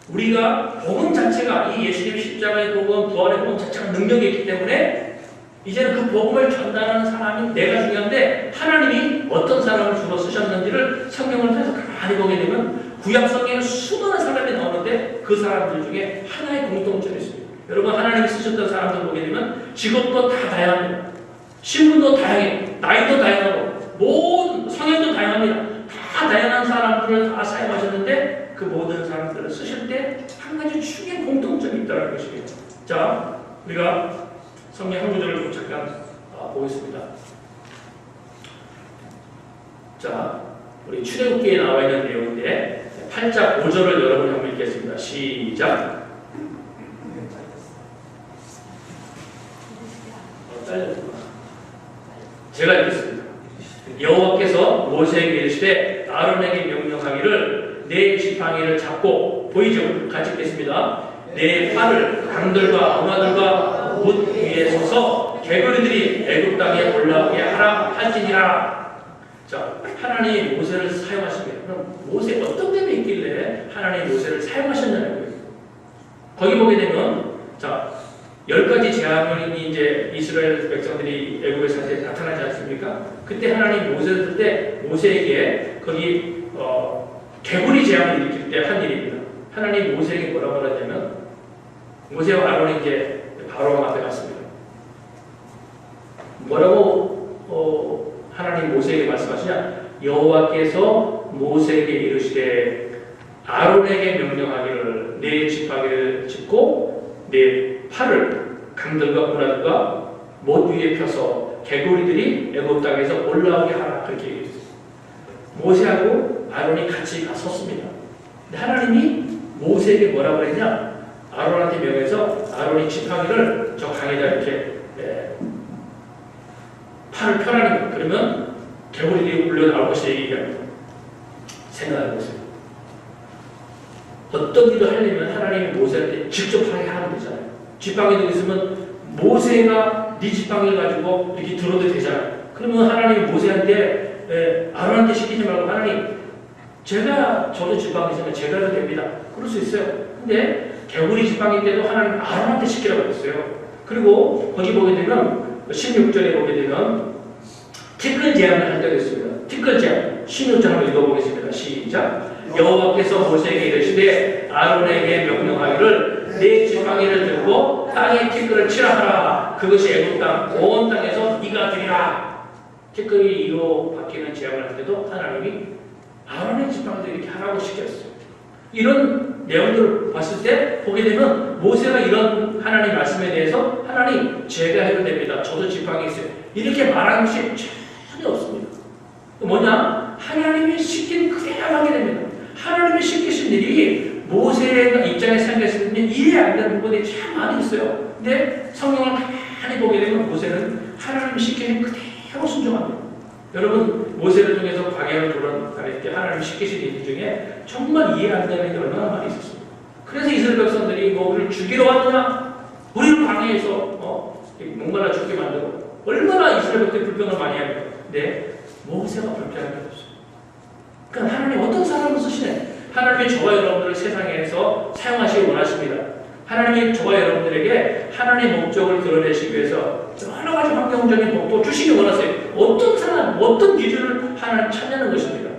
우리가 복음 자체가 이 예수님 십자가의 복음, 부활의 복음 자체가 능력이 있기 때문에 이제는 그 복음을 전달하는 사람이 내가 중요한데 하나님이 어떤 사람을 주로 쓰셨는지를 성경을 통해서 많이 보게 되면 구약 성경에 수많은 사람이 나오는데 그 사람들 중에 하나의 공통점이 있습니다. 여러분 하나님이 쓰셨던 사람들 보게 되면 직업도 다 다양합니다. 신분도 다양해요. 나이도 다양하고 모든 성향도 다양합니다. 다 다양한 사람들을 다 사용하셨는데 그 모든 사람들을 쓰실 때 한 가지 중요한 공통점이 있다는 것입니다. 자, 우리가 성경 한 구절을 좀 잠깐 보겠습니다. 자, 우리 출애굽기에 나와 있는 내용인데 8장 5절을 여러분이 한번 읽겠습니다. 시작. 제가 읽겠습니다. 여호와께서 모세에게 이르시되 아론에게 명령하기를 내 지팡이를 잡고 보이죠? 같이 읽겠습니다. 내 팔을 강들과 문화들과 못 위에 서서 개구리들이 애굽 땅에 올라오게 하라 할지니라. 자, 하나님이 모세를 사용하십니다. 그럼 모세 어떤 점이 있길래 하나님이 모세를 사용하셨냐는 거예요. 거기 보게 되면 자 10가지 재앙이 이제 이스라엘 백성들이 애굽에서 살 때 나타나지 않습니까? 그때 하나님 모세를 쓸 때 모세에게 거기 개구리 재앙을 일으킬 때 한 일입니다. 하나님 모세에게 뭐라고 하냐면 모세와 아론이 이제 바로 앞에 갔습니다. 뭐라고 하나님 모세에게 말씀하시냐? 여호와께서 모세에게 이르시되 아론에게 명령하기를 내 지팡이를 짚고 내 팔을 강들과 문화들과 못 위에 펴서 개구리들이 애굽 땅에서 올라오게 하라 그렇게 얘기했어요. 모세하고 아론이 같이 섰습니다. 근데 하나님이 모세에게 뭐라고 그랬냐? 아론한테 명해서 아론이 지팡이를 저 강에다 이렇게 팔을 펴라는 거예요. 그러면 개구리들이 올라올 것이 얘기합니다. 생각해보세요. 어떤 일을 하려면 하나님이 모세한테 직접 하게 하면 되잖아요. 지팡이도 있으면 모세가 네 지팡이를 가지고 이렇게 들어도 되잖아요. 그러면 하나님이 모세한테 아론한테 시키지 말고 하나님 제가 저도 지팡이 있으면 제가 해도 됩니다. 그럴 수 있어요. 근데 개구리 지팡이인데도 하나님 아론한테 시키라고 했어요. 그리고 거기 보게 되면 16절에 보게 되면 티끌 제안을 할 때가 있습니다. 티끌 제안 16절 한번 읽어보겠습니다. 시작. 여호와께서 모세에게 이르시되 아론에게 명령하기를 내 지팡이를 들고 땅에 티끌을 치라 하라. 그것이 애굽 땅 온 땅에서 네가 되리라. 티끌이 이로 바뀌는 제안을 할 때도 하나님이 아론의 지팡이도 이렇게 하라고 시켰어요. 이런 내용들을 봤을 때 보게 되면 모세가 이런 하나님 말씀에 대해서 하나님 제가 해도 됩니다. 저도 지팡이 있어요. 이렇게 말하는 것이 전혀 없습니다. 뭐냐? 하나님이 시킨 그대로 하게 됩니다. 하나님이 시키신 일이 모세의 입장에 생겼을 때 이해 안 되는 부분이 참 많이 있어요. 근데 성경을 많이 보게 되면 모세는 하나님이 시키는 그대로 순종합니다. 여러분 모세를 통해서 광야를 돌아다닐 때 하나님이 시키신 일 중에 정말 이해 안 되는 게 얼마나 많이 있었습니다. 그래서 이스라엘 백성들이 뭐 우리를 죽이러 왔느냐? 우리를 광야에서 목말라 죽게 만들고 얼마나 이스라엘 백성들이 불평을 많이 합니다. 근데 모세가 불평한 게 없어요. 그러니까 하나님 어떤 사람을 쓰시네? 하나님이 저와 여러분들을 세상에서 사용하시기 원하십니다. 하나님이 저와 여러분들에게 하나님의 목적을 드러내시기 위해서 여러 가지 환경적인 복도 주시기 원하세요. 어떤 사람, 어떤 기준을 하나님 찾냐는 것입니다.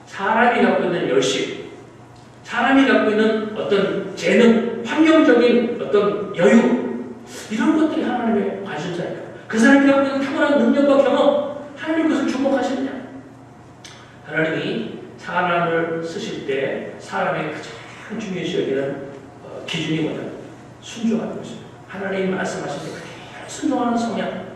사람이 갖고 있는 열심, 사람이 갖고 있는 어떤 재능, 환경적인 어떤 여유, 이런 것들이 하나님의 관심사니까. 그 사람이 갖고 있는 탁월한 능력과 경험, 하나님 그것을 주목하시느냐? 하나님이 사람을 쓰실 때 사람의 가장 중요시 여기는 기준이 뭐냐? 순종하는 것입니다. 하나님 말씀하실 때 그대로 순종하는 성향.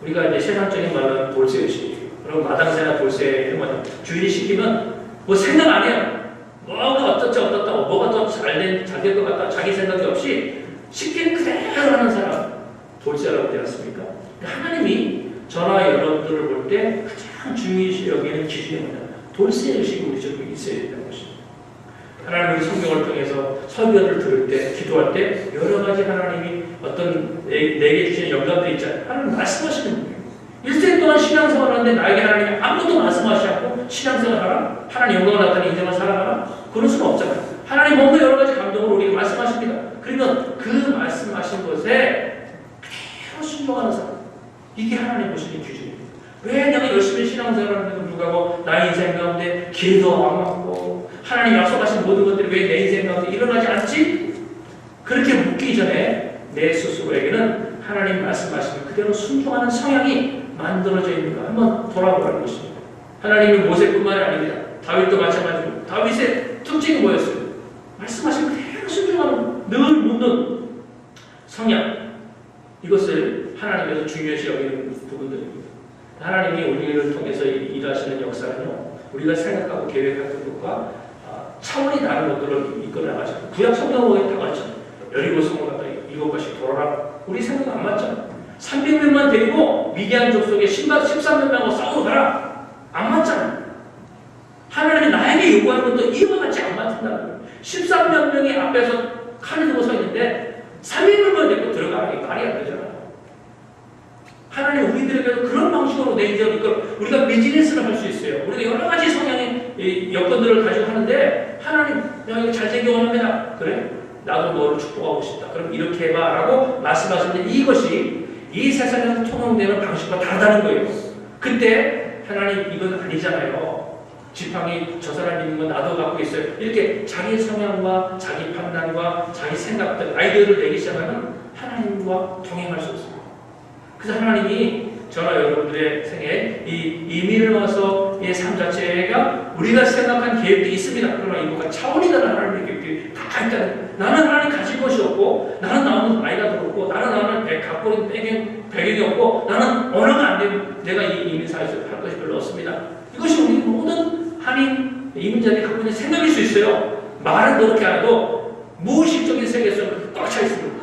우리가 이제 세상적인 말로는 돌쇠의식. 그리고 마당새나 돌쇠 이런 거 주인이 시키면 뭐 생각 안 해요. 뭐가 어떻다고 뭐가 더 잘 될 것 같다 자기 생각이 없이 시킨 그대로 하는 사람 돌쇠라고 되지 않습니까? 하나님이 저나 여러분들을 볼 때 가장 중요시 여기는 기준이 뭐냐? 돌쇠의식이 우리 쪽에 있어야 된다는 것입니다. 하나님의 성경을 통해서 설교를 들을 때, 기도할 때 여러 가지 하나님이 어떤 내게 주시는 영감들이 있잖아요. 하나님 말씀하시는 거예요. 일생 동안 나는 신앙생활을 하는데 나에게 하나님이 아무것도 말씀하시지 않고 신앙생활을 하라? 하나님 영광을 나타내는 인생을 살아가라? 그럴 수는 없잖아요. 하나님 뭔가 여러 가지 감동으로 우리에게 말씀하십니다. 그러면 그 말씀하신 것에 그대로 순종하는 사람, 이게 하나님 보시는 기준입니다. 왜 내가 열심히 신앙생활을 하는데도 불구하고 나의 인생 가운데 길도 안 맞고 하나님 약속하신 모든 것들이 왜 내 인생 가운데 일어나지 않지? 그렇게 묻기 전에 내 스스로에게는 하나님 말씀하시는 그대로 순종하는 성향이 만들어져 있는가 한번 돌아보라는 것입니다. 하나님이 모세뿐만이 아닙니다. 다윗도 마찬가지로 다윗의 특징이 뭐였어요? 말씀하신 그대로 순종하는, 늘 묻는 성향. 이것을 하나님께서 중요시 여기는 부분들입니다. 하나님이 우리를 통해서 일하시는 역사는요, 우리가 생각하고 계획하는 것과 차원이 다른 것들을 이끌어 나가죠. 구약 성경에 다 같죠. 여리고 성을 갖다 7번씩 돌아라. 우리 생각 안 맞잖아. 300명만 데리고 미디안 족속에 13명하고 싸우러 가라. 안 맞잖아. 하나님이 나에게 요구하는 것도 이와 같이 안 맞는다는 거예요. 13명이 앞에서 칼을 들고 서 있는데 300명만 데리고 들어가는 게 말이 안 되잖아. 하나님 우리들에게도 그런 방식으로 내 인생을 이끌어, 우리가 비즈니스를 할 수 있어요. 우리가 여러 가지 성향의 여건들을 가지고 하는데 하나님, 야 이거 잘생겨 원합니다. 그래? 나도 너를 축복하고 싶다. 그럼 이렇게 해봐 라고 말씀하시는데 이것이 이 세상에서 통용되는 방식과 다르다는 거예요. 그때 하나님 이건 아니잖아요. 지팡이 저 사람 있는 건 나도 갖고 있어요. 이렇게 자기 성향과 자기 판단과 자기 생각들, 아이디어를 내기 시작하면 하나님과 동행할 수 없습니다. 그래서 하나님이 저나 여러분들의 생에 이 이민을 와서 이 삶 자체가 우리가 생각한 계획도 있습니다. 그러나 이거가 차원이 다른 하나님의 계획들이 다 있다는. 나는 하나님 가질 것이 없고, 나는 나이가 들었고, 나는 갖고 있는 배경이 없고, 나는 언어가 안 되면 내가 이 이민사에서 할 것이 별로 없습니다. 이것이 우리 모든 한인 이민자들이 갖고 있는 생각일 수 있어요. 말은 그렇게 안 해도 무의식적인 세계에서 꽉 차 있습니다.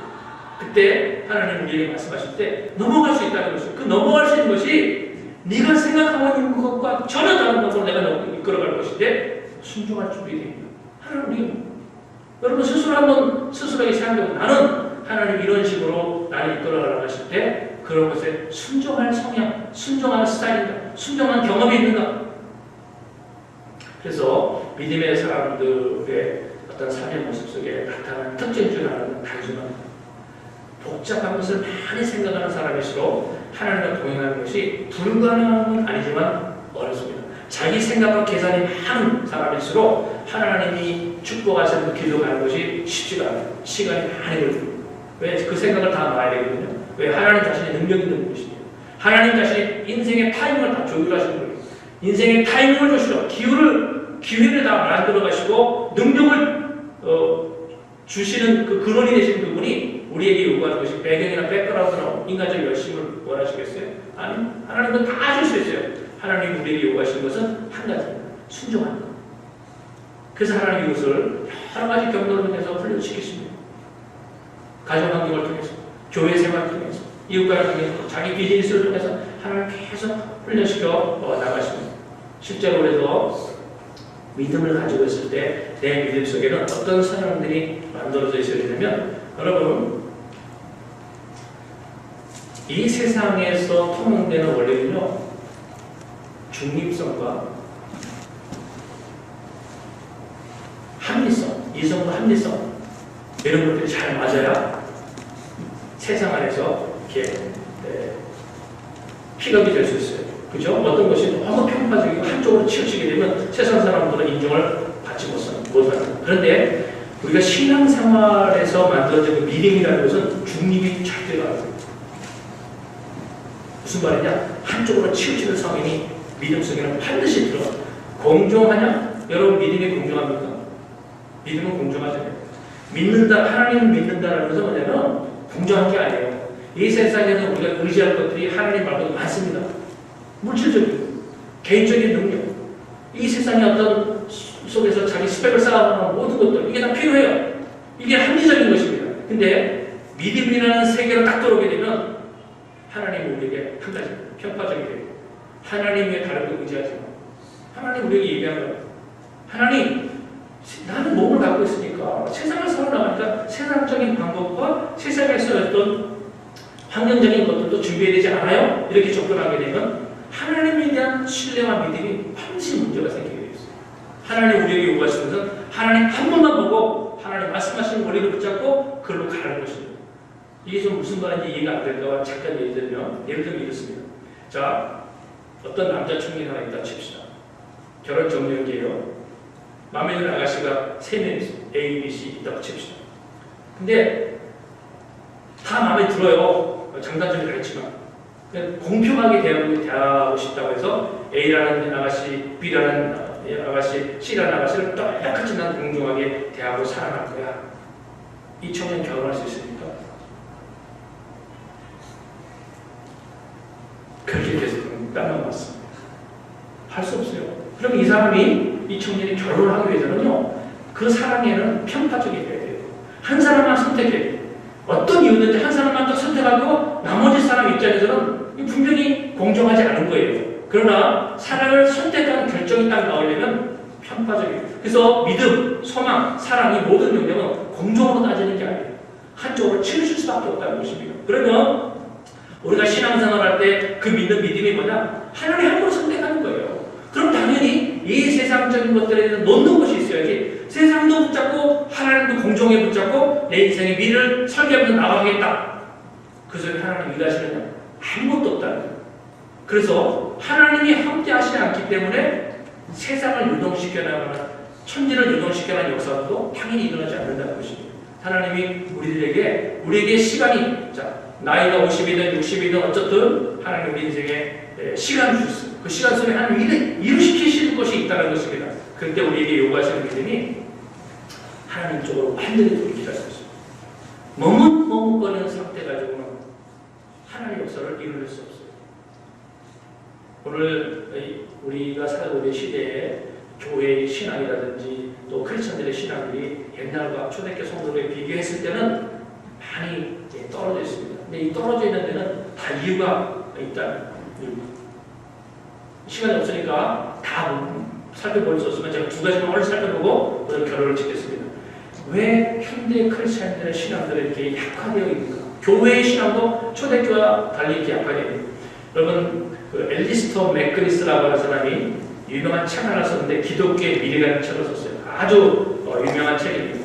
그때 하나님 우리에게 말씀하실 때 넘어갈 수 있다는 것이죠. 그 넘어갈 수 있는 것이 네가 생각하고 있는 것과 전혀 다른 것으로 내가 이끌어갈 것인데 순종할 준비됩니다. 하나님, 여러분 스스로 한번 스스로에게 생각해보고 나는 하나님 이런 식으로 나를 이끌어가라고 하실 때 그런 것에 순종할 성향, 순종하는 스타일인가, 순종하는 경험이 있는가. 그래서 믿음의 사람들의 어떤 삶의 모습 속에 나타나는 특징 중 하나는 단순합니다. 복잡한 것을 많이 생각하는 사람일수록 하나님과 동행하는 것이 불가능한 건 아니지만 어렵습니다. 자기 생각과 계산이 많은 사람일수록 하나님이 축복하시는 그 길로 가는 것이 쉽지가 않아요. 시간이 많이 걸립니다. 왜? 그 생각을 다 놔야 되거든요. 왜? 하나님 자신의 능력이 있는 분이시죠. 하나님 자신이 인생의 타이밍을 다 조율하시는 거예요. 인생의 타이밍을 주시고 기회를 다 만들어 가시고 능력을 주시는 그 근원이 되신 그분이 우리에게 요구하는 것이 배경이나 백그라운드나 인간적 열심을 원하시겠어요? 아니, 하나님은 다 줄 수 있어요. 하나님이 우리에게 요구하시는 것은 한 가지입니다. 순종하는 것. 그래서 하나님이 이것을 여러 가지 경로를 통해서 훈련시키십니다. 가정환경을 통해서, 교회 생활을 통해서, 이웃과를 통해서, 자기 비즈니스를 통해서 하나님 계속 훈련시켜 나가십니다. 실제로 그래서 믿음을 가지고 있을 때 내 믿음 속에는 어떤 성향들이 만들어져 있어야 되냐면, 여러분, 이 세상에서 통용되는 원리는요, 중립성과 합리성, 이성과 합리성, 이런 것들이 잘 맞아야 세상 안에서 이렇게 픽업이 될 수 있어요. 그죠? 어떤 것이 너무 편파적이고 한쪽으로 치우치게 되면 세상 사람들은 인정을 받지 못하는. 그런데 우리가 신앙생활에서 만들어진 그 믿음이라는 것은 중립이 절대로 안 돼요. 무슨 말이냐? 한쪽으로 치우치는 성인이 믿음 속에는 반드시 들어가. 공정하냐? 여러분 믿음이 공정합니까? 믿음은 공정하잖아요. 믿는다, 하나님을 믿는다는 것은 뭐냐면 공정한 게 아니에요. 이 세상에는 우리가 의지할 것들이 하나님 말고도 많습니다. 물질적인, 개인적인 능력, 이 세상의 어떤 속에서 자기 스펙을 쌓아가는 모든 것들, 이게 다 필요해요. 이게 합리적인 것입니다. 근데 믿음이라는 세계로 딱 들어오게 되면 하나님이 우리에게 한 가지 편파적이 되고, 하나님 위에 다른 걸 의지하지 마. 하나님 우리에게 얘기한 거예요. 하나님, 나는 몸을 갖고 있으니까 세상을 살아나가니까 세상적인 방법과 세상에서 어떤 환경적인 것들도 준비해야 되지 않아요? 이렇게 접근하게 되면 하나님에 대한 신뢰와 믿음이 반드시 문제가 생기게 되어 있어요. 하나님 우리에게 요구하시는 것은 하나님 한 번만 보고 하나님 말씀하시는 원리를 붙잡고 그걸로 가는 것입니다. 이게 좀 무슨 말인지 이해가 안 될까 봐 잠깐 예를 들면 이렇습니다. 자, 어떤 남자 청년 하나 있다 칩시다. 결혼 정년기예요. 마음에 드는 아가씨가 3명 있어요. A, B, C 있다고 칩시다. 근데 다 마음에 들어요. 장단점이 다르지만 공평하게 대하고 싶다고 해서 A라는 아가씨, B라는 아가씨, C라는 아가씨를 똑같이 난 공정하게 대하고 사랑할 거야. 이 청년 결혼할 수 있습니까? 그렇게 돼서 땅만 맞습니다. 할 수 없어요. 그럼 이 사람이, 이 청년이 결혼을 하기 위해서는요, 그 사랑에는 편파적이 돼야 돼요. 한 사람만 선택해야 돼요. 어떤 이유든지 한 사람만 또 선택하고 나머지 사람 입장에서는 분명히 공정하지 않은 거예요. 그러나 사랑을 선택하는 결정이 딱 나오려면 편파적이에요. 그래서 믿음, 소망, 사랑, 이 모든 영역은 공정으로 따지는 게 아니에요. 한쪽으로 치우칠 수밖에 없다는 것입니다. 그러면 우리가 신앙생활할 때 그 믿는 믿음이 뭐냐? 하나님 한 분을 선택하는 거예요. 그럼 당연히 이 세상적인 것들에 대해서 놓는 것이 있어야지, 세상도 붙잡고 하나님도 공정에 붙잡고 내 인생의 미래를 설계하면서 나가겠다. 그 속에 하나님 일하시느냐? 아무것도 없다는 거예요. 그래서 하나님이 함께 하시지 않기 때문에 세상을 유동시켜 나가거나 천지를 유동시켜 나가는 역사도 당연히 일어나지 않는다는 것입니다. 하나님이 우리에게 시간이, 자, 나이가 50이든 60이든 어쨌든 하나님 우리 인생에 시간을 주셨어요. 그 시간 속에 하나님 일을 시키시는 것이 있다는 것입니다. 그때 우리에게 요구하시는 믿음이 하나님 쪽으로 완전히 돌이키라 했습니다. 머뭇머뭇거리는 상태 가지고는 하나님의 역사를 이룰 수 없어요. 오늘 우리가 살고 있는 시대에 교회의 신앙이라든지 또 크리스천들의 신앙들이 옛날과 초대교회 성도들에 비교했을 때는 많이 떨어져 있습니다. 근데 이 떨어져 있는 데는 다 이유가 있다. 시간이 없으니까 다 살펴볼 수 없으면 제가 2가지만 오늘 살펴보고 오늘 결론을 짓겠습니다. 왜 현대 크리스천들의 신앙들이 이렇게 약화되어 있는가? 교회의 신앙도 초대교회와 달리 이렇게 약화되어 있습니다. 여러분, 그 엘리스터 맥그리스라고 하는 사람이 유명한 책 하나 썼는데 기독교의 미래라는 책을 썼어요. 아주 유명한 책입니다.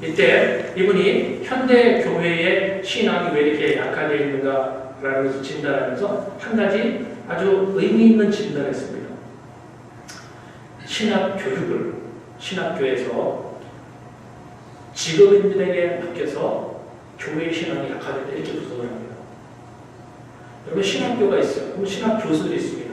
이때 이분이 현대 교회의 신앙이 왜 이렇게 약화되어 있는가라는 것을 진단하면서 한 가지 아주 의미 있는 진단을 했습니다. 신학 교육을 신학교에서 직업인들에게 맡겨서 교회의 신앙이 약화될 때 이렇게 구성을 합니다. 여러분, 신학교가 있어요. 그럼 신학 교수들이 있습니다.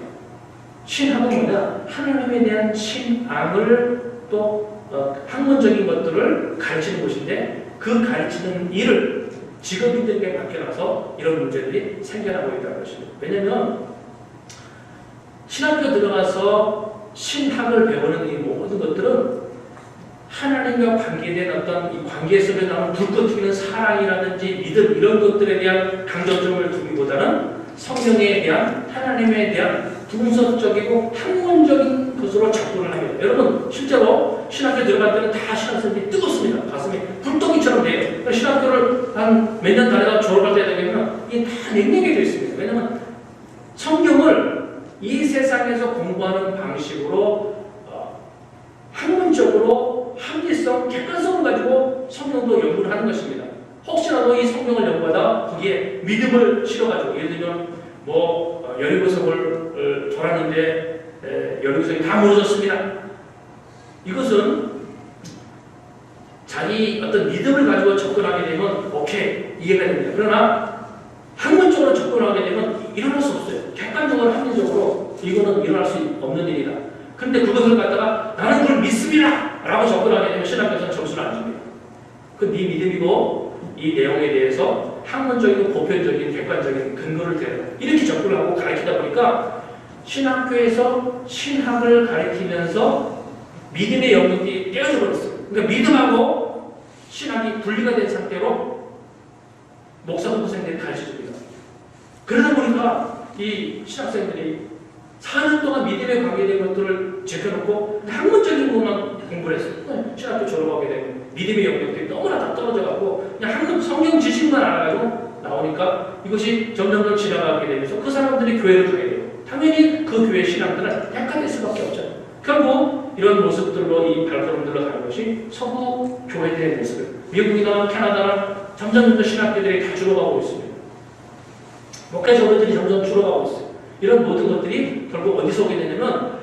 신학은 뭐냐? 하나님에 대한 신앙을 또 학문적인 것들을 가르치는 곳인데 그 가르치는 일을 직업인들에게 맡겨놔서 이런 문제들이 생겨나고 있다는 것입니다. 왜냐하면 신학교 들어가서 신학을 배우는 이 모든 것들은 하나님과 관계된 어떤 이 관계 속에 나오는 불꽃 튀기는 사랑이라든지 믿음 이런 것들에 대한 강조점을 두기보다는 성경에 대한 하나님에 대한 분석적이고 학문적인 것으로 접근을 합니다. 여러분, 실제로 신학교 들어갈 때는 다 신학생들이 뜨겁습니다. 가슴이 불덩이처럼 돼요. 신학교를 한 몇 년 다니다가 졸업할 때 되면 이게 다 냉랭해져 있습니다. 왜냐하면 성경을 이 세상에서 공부하는 방식으로 학문적으로 합리성, 객관성을 가지고 성경도 연구를 하는 것입니다. 혹시라도 이 성경을 연구하다 거기에 믿음을 실어가지고, 예를 들면 여리고성을 돌았는데 여리고성이 다 무너졌습니다. 이것은 자기 어떤 믿음을 가지고 접근하게 되면 오케이, 이해가 됩니다. 그러나 학문적으로 접근하게 되면 일어날 수 없어요. 객관적으로 합리적으로 이거는 일어날 수 없는 일이다. 그런데 그것을 갖다가 나는 그걸 믿습니다 라고 접근하게 되면 신학교에서는 점수를 안 줍니다. 그 네 믿음이고 이 내용에 대해서 학문적이고 보편적인 객관적인 근거를 대라 이렇게 접근을 하고 가르치다 보니까 신학교에서 신학을 가르치면서 믿음의 영역이 떼어져 버렸어요. 그러니까 믿음하고 신학이 분리가 된 상태로 목사 선생들이 가르쳐줍니다. 그러다 보니까 이 신학생들이 4년 동안 믿음에 관계된 것들을 제껴놓고 학문적인 것만 공부를 했어요. 신학교 졸업하게 되면 믿음의 영역들이 너무나 다 떨어져갖고 그냥 학문 성경 지식만 알아가지고 나오니까 이것이 점점 더 지나가게 되면서 그 사람들이 교회를 가게 돼요. 당연히 것이 서구 교회들의 모습. 미국이나 캐나다나 점점 신학교들이 다 줄어가고 있습니다. 목회자들이 점점 줄어가고 있어요. 이런 모든 것들이 결국 어디서 오게 되냐면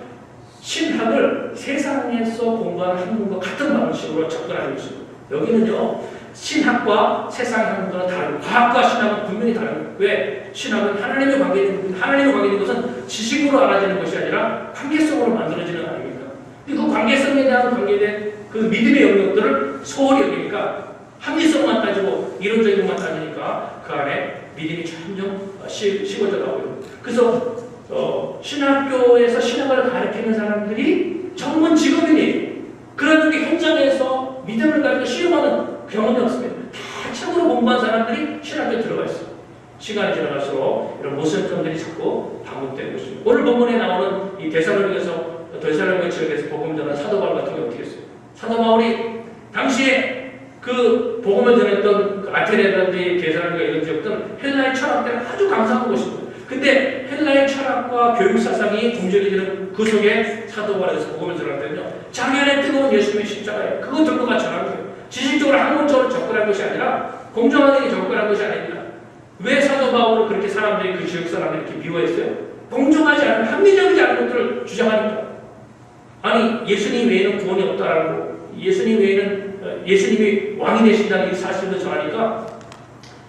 신학을 세상에서 공부하는 학문과 같은 방식으로 접근하는 것입니다. 여기는요, 신학과 세상의 학문과는 다르고 과학과 신학은 분명히 다릅니다. 왜? 신학은 하나님의 관계된 것은 지식으로 알아지는 것이 아니라 관계성으로 만들어지는 거 아닙니까? 그 관계성에 대한 관계된 그 믿음의 영역들을 소홀히 여기니까 합리성만 따지고 이론적인 것만 따지니까 그 안에 믿음이 점점 식어져 나오고요. 그래서 신학교에서 신학을 가르치는 사람들이 전문 직업인이 그런 게 현장에서 믿음을 가지고 시험하는 경험이 없습니다. 다 책으로 공부한 사람들이 신학교에 들어가 있어요. 시간이 지나갈수록 이런 모순점들이 자꾸 반복되는 것입니다. 오늘 본문에 나오는 이 데살로니가 지역에서 복음 전한 사도 바울 같은 게 어떻게 했어요? 사도 바울이 당시에 그 복음을 전했던 그 아테네라든지 데살로니가 이런 지역들은 헬라의 철학들을 아주 강조한 것입니다. 근데 헬라의 철학과 교육 사상이 공존해지는 그 속에 사도 바울에서 복음을 전할 때는요, 자기 안에 뜨거운 예수님의 십자가예요. 그거 들고 같이 전하는 거예요. 지식적으로 학문적으로 접근한 것이 아니라 공정하게 접근한 것이 아닙니다. 왜 사도 바울을 그렇게 사람들이 그 지역 사람들이 이렇게 미워했어요? 공정하지 않은 합리적이지 않은 것들을 주장하니까. 아니 예수님 외에는 구원이 없다라는 거, 예수님이 왕이 되신다는 이 사실도 전하니까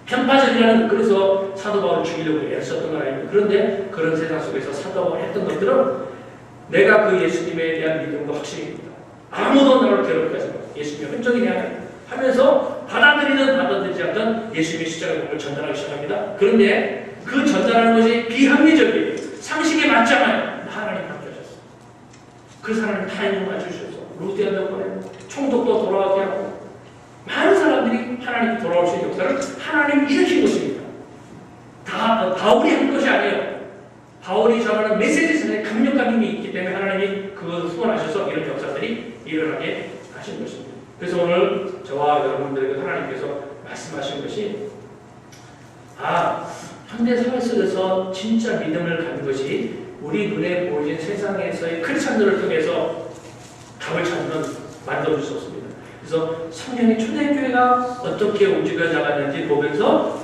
편파적이라는, 그래서 사도 바울을 죽이려고 애썼던 건 아닙니다. 그런데 그런 세상 속에서 사도 바울이 했던 것들은 내가 그 예수님에 대한 믿음과 확신입니다. 아무도 나를 괴롭게 하지 마. 예수님의 흔적이 내 안에 하면서 받아들이든 받아들이지 않든 예수님의 십자가의 복음을 전달하기 시작합니다. 그런데 그 전달하는 것이 비합리적이에요. 상식에 맞지 않아요. 하나님 맡겨졌어. 그 사람을 타인을 맞추셔서 루디안도 보내고 총독도 돌아가게 하고 많은 사람들이 하나님 돌아올 수 있는 역사를 하나님이 일으킨 것입니다. 다 바울이 한 것이 아니에요. 바울이 전하는 메시지에 강력한 힘이 있기 때문에 하나님이 그것을 후원하셔서 이런 역사들이 일어나게 하신 것입니다. 그래서 오늘 저와 여러분들에게 하나님께서 말씀하신 것이 현대 사회 속에서 진짜 믿음을 갖는 것이 우리 눈에 보이는 세상에서의 크리스찬들을 통해서 답을 찾는 만들어줄 수 없습니다. 그래서 성경의 초대교회가 어떻게 움직여 나갔는지 보면서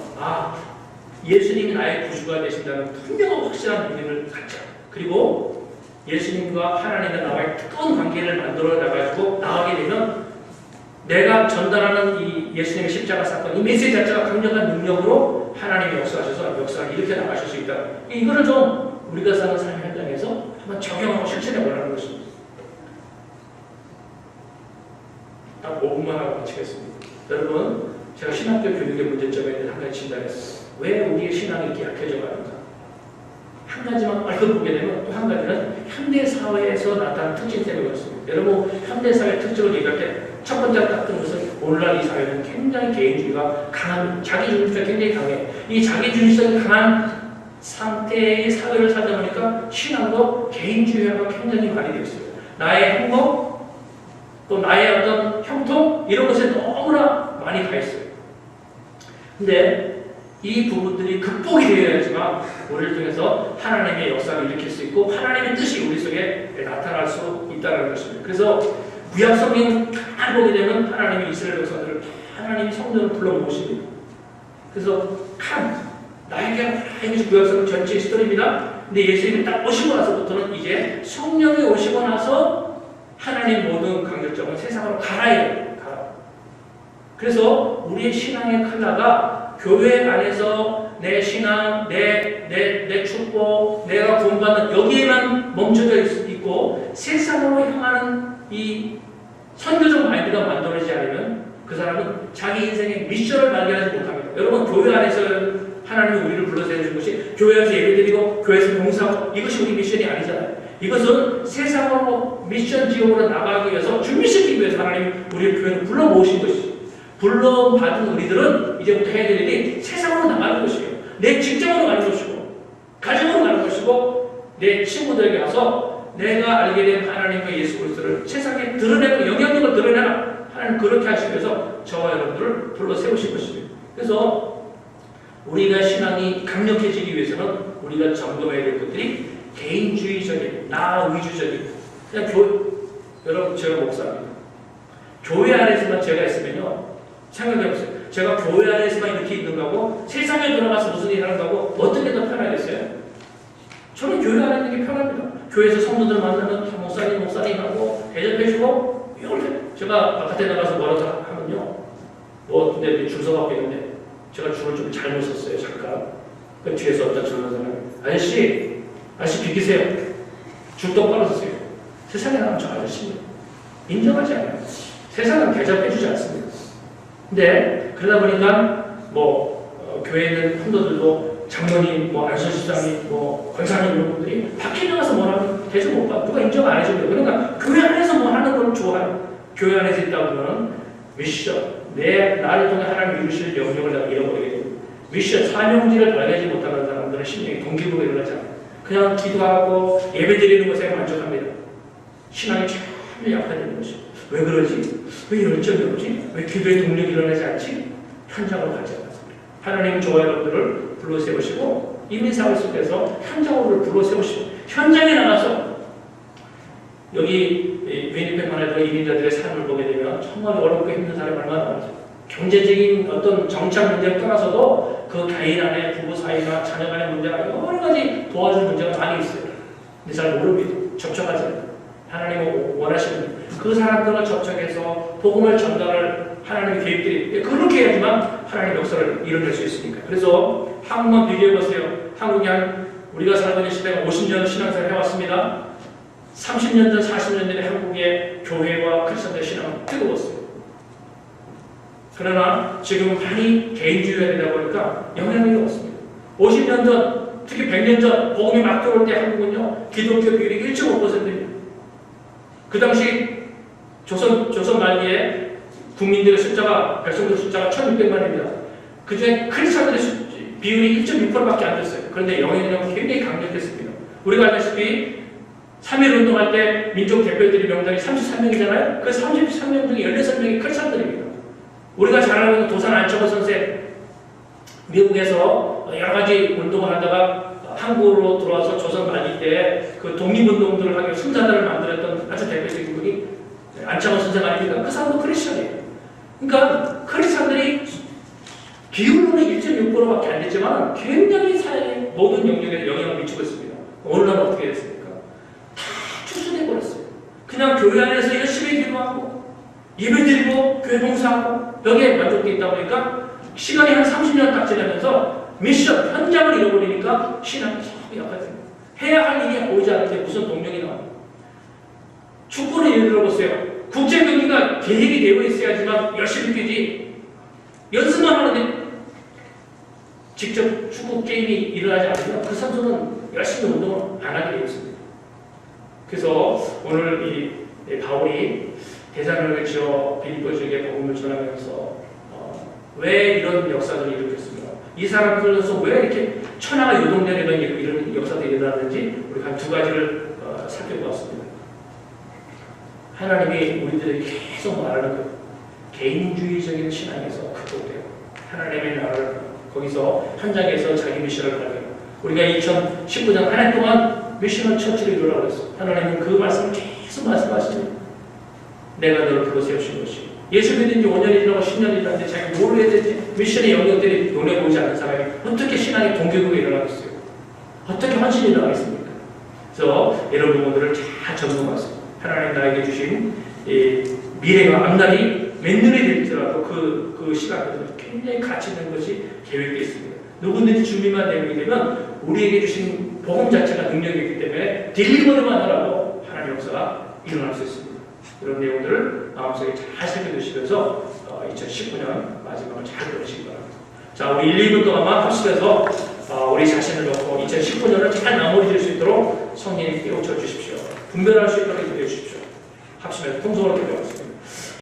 예수님이 나의 구주가 되신다는 분명한 확실한 믿음을 갖자. 그리고 예수님과 하나님과 나와의 뜨거운 관계를 만들어 나가지고 나가게 되면 내가 전달하는 이 예수님의 십자가 사건, 이 메시지 자체가 강력한 능력으로 하나님의 역사하셔서 역사를 일으켜 나가실 수 있다. 이거를 좀 우리가 사는 삶의 현장에서 한번 적용하고 실천해 보라는 것입니다. 딱 5분만 하고 마치겠습니다. 여러분, 제가 신학교 교육의 문제점에 대해 한 가지 진단했어요. 왜 우리의 신앙이 이렇게 약해져 가는가? 한 가지만 얽어보게 되면 또 한 가지는 현대 사회에서 나타난 특징 때문에 그렇습니다. 여러분, 현대 사회의 특징을 얘기할 때 첫 번째 딱 뜬 것은 오늘날 이 사회는 굉장히 개인주의가 강한, 자기중심주의가 굉장히 강해. 이 자기중심성이 강한 상태의 사회를 살다 보니까 신앙도 개인주의화가 굉장히 많이 되어 있어요. 나의 행복, 또 나의 어떤 형통, 이런 것에 너무나 많이 가 있어요. 근데 이 부분들이 극복이 되어야지만 우리를 통해서 하나님의 역사를 일으킬 수 있고 하나님의 뜻이 우리 속에 나타날 수 있다는 것입니다. 그래서 구약 성경을 다 보게 되면 하나님이 이스라엘 백성들을 하나님이 성전을 불러 모십니다. 그래서 나에게 이것이 구약 성경 전체의 스토리입니다. 근데 예수님이 딱 오시고 나서부터는 이제 성령이 오시고 나서 하나님 모든 강결점은 세상으로 가라예요. 그래서 우리의 신앙의 칼라가 교회 안에서 내 신앙, 내 축복, 내가 구원받는 여기에만 멈춰져 있고 세상으로 향하는 이 선교적 마인드가 만들어지지 않으면 그 사람은 자기 인생의 미션을 발견하지 못합니다. 여러분, 교회 안에서 하나님이 우리를 불러서 해주신 것이 교회에서 예배드리고 교회에서 봉사하고 이것이 우리 미션이 아니잖아요. 이것은 세상으로 미션 지역으로 나가기 위해서 준비시키기 위해서 하나님이 우리의 교회를 불러 모으신 것이죠. 불러받은 우리들은 이제부터 해야 될 일이 세상으로 나가는 것이에요. 내 직장으로 가는 것이고 가정으로 가는 것이고 내 친구들에게 가서 내가 알게 된 하나님과 예수 그리스도를 세상에 드러내고 영향력을 드러내라. 하나님 그렇게 하시기 위해서 저와 여러분들을 불러 세우신 것입니다. 그래서 우리가 신앙이 강력해지기 위해서는 우리가 점검해야 될 것들이 개인주의적인, 나 위주적인, 그냥 여러분 제가 목사입니다. 교회 안에서만 제가 있으면요. 생각해보세요. 제가 교회 안에서만 이렇게 있는 거고 세상에 들어가서 무슨 일 하는 거고 어떤 게 더 편하겠어요? 저는 교회 안에 있는 게 편합니다. 교회에서 성도들 만나면 목사님하고 대접해주고 이걸 제가 바깥에 나가서 뭐라도 하면요. 근데 줄 서갖고 있는데 제가 줄을 좀 잘못 섰어요. 잠깐. 그 뒤에서 어떤 젊은 사람이 아저씨 비키세요. 줄 똑바로 서세요. 세상에 나가면 저 아저씨입니다. 인정하지 않아요. 세상은 대접해주지 않습니다. 근데 그러다 보니까 교회에 있는 성도들도 장로님, 안수집사님, 권사님 이런 분들이 밖에 나가서 뭐라면 대접 못 받고 누가 인정 안 해줘요. 그러니까 교회 안에서 뭐 하는 걸 좋아해요. 교회 안에서 있다 보면 미션, 나를 통해 하나님 이루실 영역을 내가 잃어버리게 됩니다. 미션, 사명지를 발견하지 못하는 사람들은 심령이 동기부여 일어나지 않아요. 그냥 기도하고 예배드리는 것에 만족합니다. 신앙이 참 약화되는 것이. 왜 그러지? 왜 열정이 없지? 왜 기도의 동력이 일어나지 않지? 현장으로 가지 않았습니다. 하나님은 저와 여러분들을 불러세우시고 이민사회 속에서 현장으로 불러세우시고 현장에 나가서 여기 위니펙만 해도 이민자들의 삶을 보게 되면 정말 어렵고 힘든 사람이 얼마나 많죠. 경제적인 어떤 정착 문제를 떠나서도 그 개인 안에 부부 사이나 자녀 간의 문제가 여러 가지 도와줄 문제가 많이 있어요. 근데 잘 모릅니다. 접촉하지 않아요. 하나님은 원하시는 그 사람들과 접촉해서 복음을 전달을 하나님의 계획들이 그렇게 해야지만 하나님의 역사를 이뤄낼 수 있으니까. 그래서 한국만 비교해보세요. 한국이 우리가 살고 있는 시대가 50년 신앙생활을 해왔습니다. 30년 전, 40년 전에 한국의 교회와 크리스천들의 신앙은 뜨거웠어요. 그러나 지금 많이 개인주의가 되다 보니까 영향력이 없습니다. 50년 전, 특히 100년 전 복음이 막 들어올 때 한국은요, 기독교 비율이 1.5%입니다. 그 당시 조선 말기에 국민들의 숫자가, 백성들 숫자가 1600만입니다. 그 중에 크리스천들의 비율이 1.6%밖에 안 됐어요. 그런데 영향력은 굉장히 강력했습니다. 우리가 알다시피 3.1 운동할 때 민족 대표들이 명단이 33명이잖아요. 그 33명 중에 16명이 크리스천들입니다. 우리가 잘 알고 있는 도산 안철호 선생, 미국에서 여러 가지 운동을 하다가 한국으로 들어와서 조선 말기 때 그 독립운동들을 하기 위해 승자들을 만들었던 아주 대표적인 분이 안철호 선생 아닙니까? 그 사람도 크리스천이에요. 그러니까 크리스천들이 비율로는 1.6%밖에 안 됐지만 굉장히 사회의 모든 영역에 영향을 미치고 있습니다. 오늘날은 어떻게 됐습니까? 다 축소돼 버렸어요. 그냥 교회 안에서 열심히 기도하고 예배드리고 교회 봉사하고 여기에 만족돼 있다 보니까 시간이 한 30년 딱 지나면서 미션, 현장을 잃어버리니까 신앙이 너무 약해집니다. 해야 할 일이 보이지 않는데 무슨 동력이 나와요? 축구를 예를 들어보세요. 국제 경기가 계획이 되어 있어야지만 열심히 뛰지. 연습만 하는데 직접 축구 게임이 일어나지 않으면 그 선수는 열심히 운동을 안 하게 되어 있습니다. 그래서 오늘 이 바울이 대사로를 지어 빌립보 지역에 복음을 전하면서 왜 이런 역사들을 일으켰습니까? 이 사람들로서 왜 이렇게 천하가 요동되는 이런 역사들이 일어나는지 우리가 한 두 가지를 살펴보았습니다. 하나님이 우리들에게 계속 말하는 그 개인주의적인 신앙에서 극복되고 하나님의 나라를 거기서 현장에서 자기 미션을 발견하고 우리가 2019년 한 해 동안 미션을 처치를 이루라고 했어요. 하나님은 그 말씀을 계속 말씀하십니다. 내가 너를 불러 세우신 것이 예수 믿은 지 5년이 지나고 10년이 지났는데 자기가 뭘 해야 되지? 미션의 영역들이 눈에 보이지 않는 사람이 어떻게 신앙의 동기부여가 일어나겠어요? 어떻게 헌신이 일어나겠습니까? 그래서 이런 부분들을 잘 점검하세요. 하나님 나에게 주신 미래가 앞날이 맨눈에 될지라도 그 시간들은 굉장히 가치 있는 것이 계획되어 있습니다. 누구든지 준비만 되면 우리에게 주신 복음 자체가 능력이기 때문에 딜리버리만 하라고 하나님의 역사가 일어날 수 있습니다. 이런 내용들을 마음속에 잘 새겨두시면서 2019년 마지막을 잘 보내시기 바랍니다. 자, 우리 1, 2분 동안만 합심해서 우리 자신을 놓고 2019년을 잘 마무리 질 수 있도록 성령님 깨우쳐 주십시오. 분별할 수 있도록 기도해 주십시오. 합심해서 통성으로 기도하겠습니다.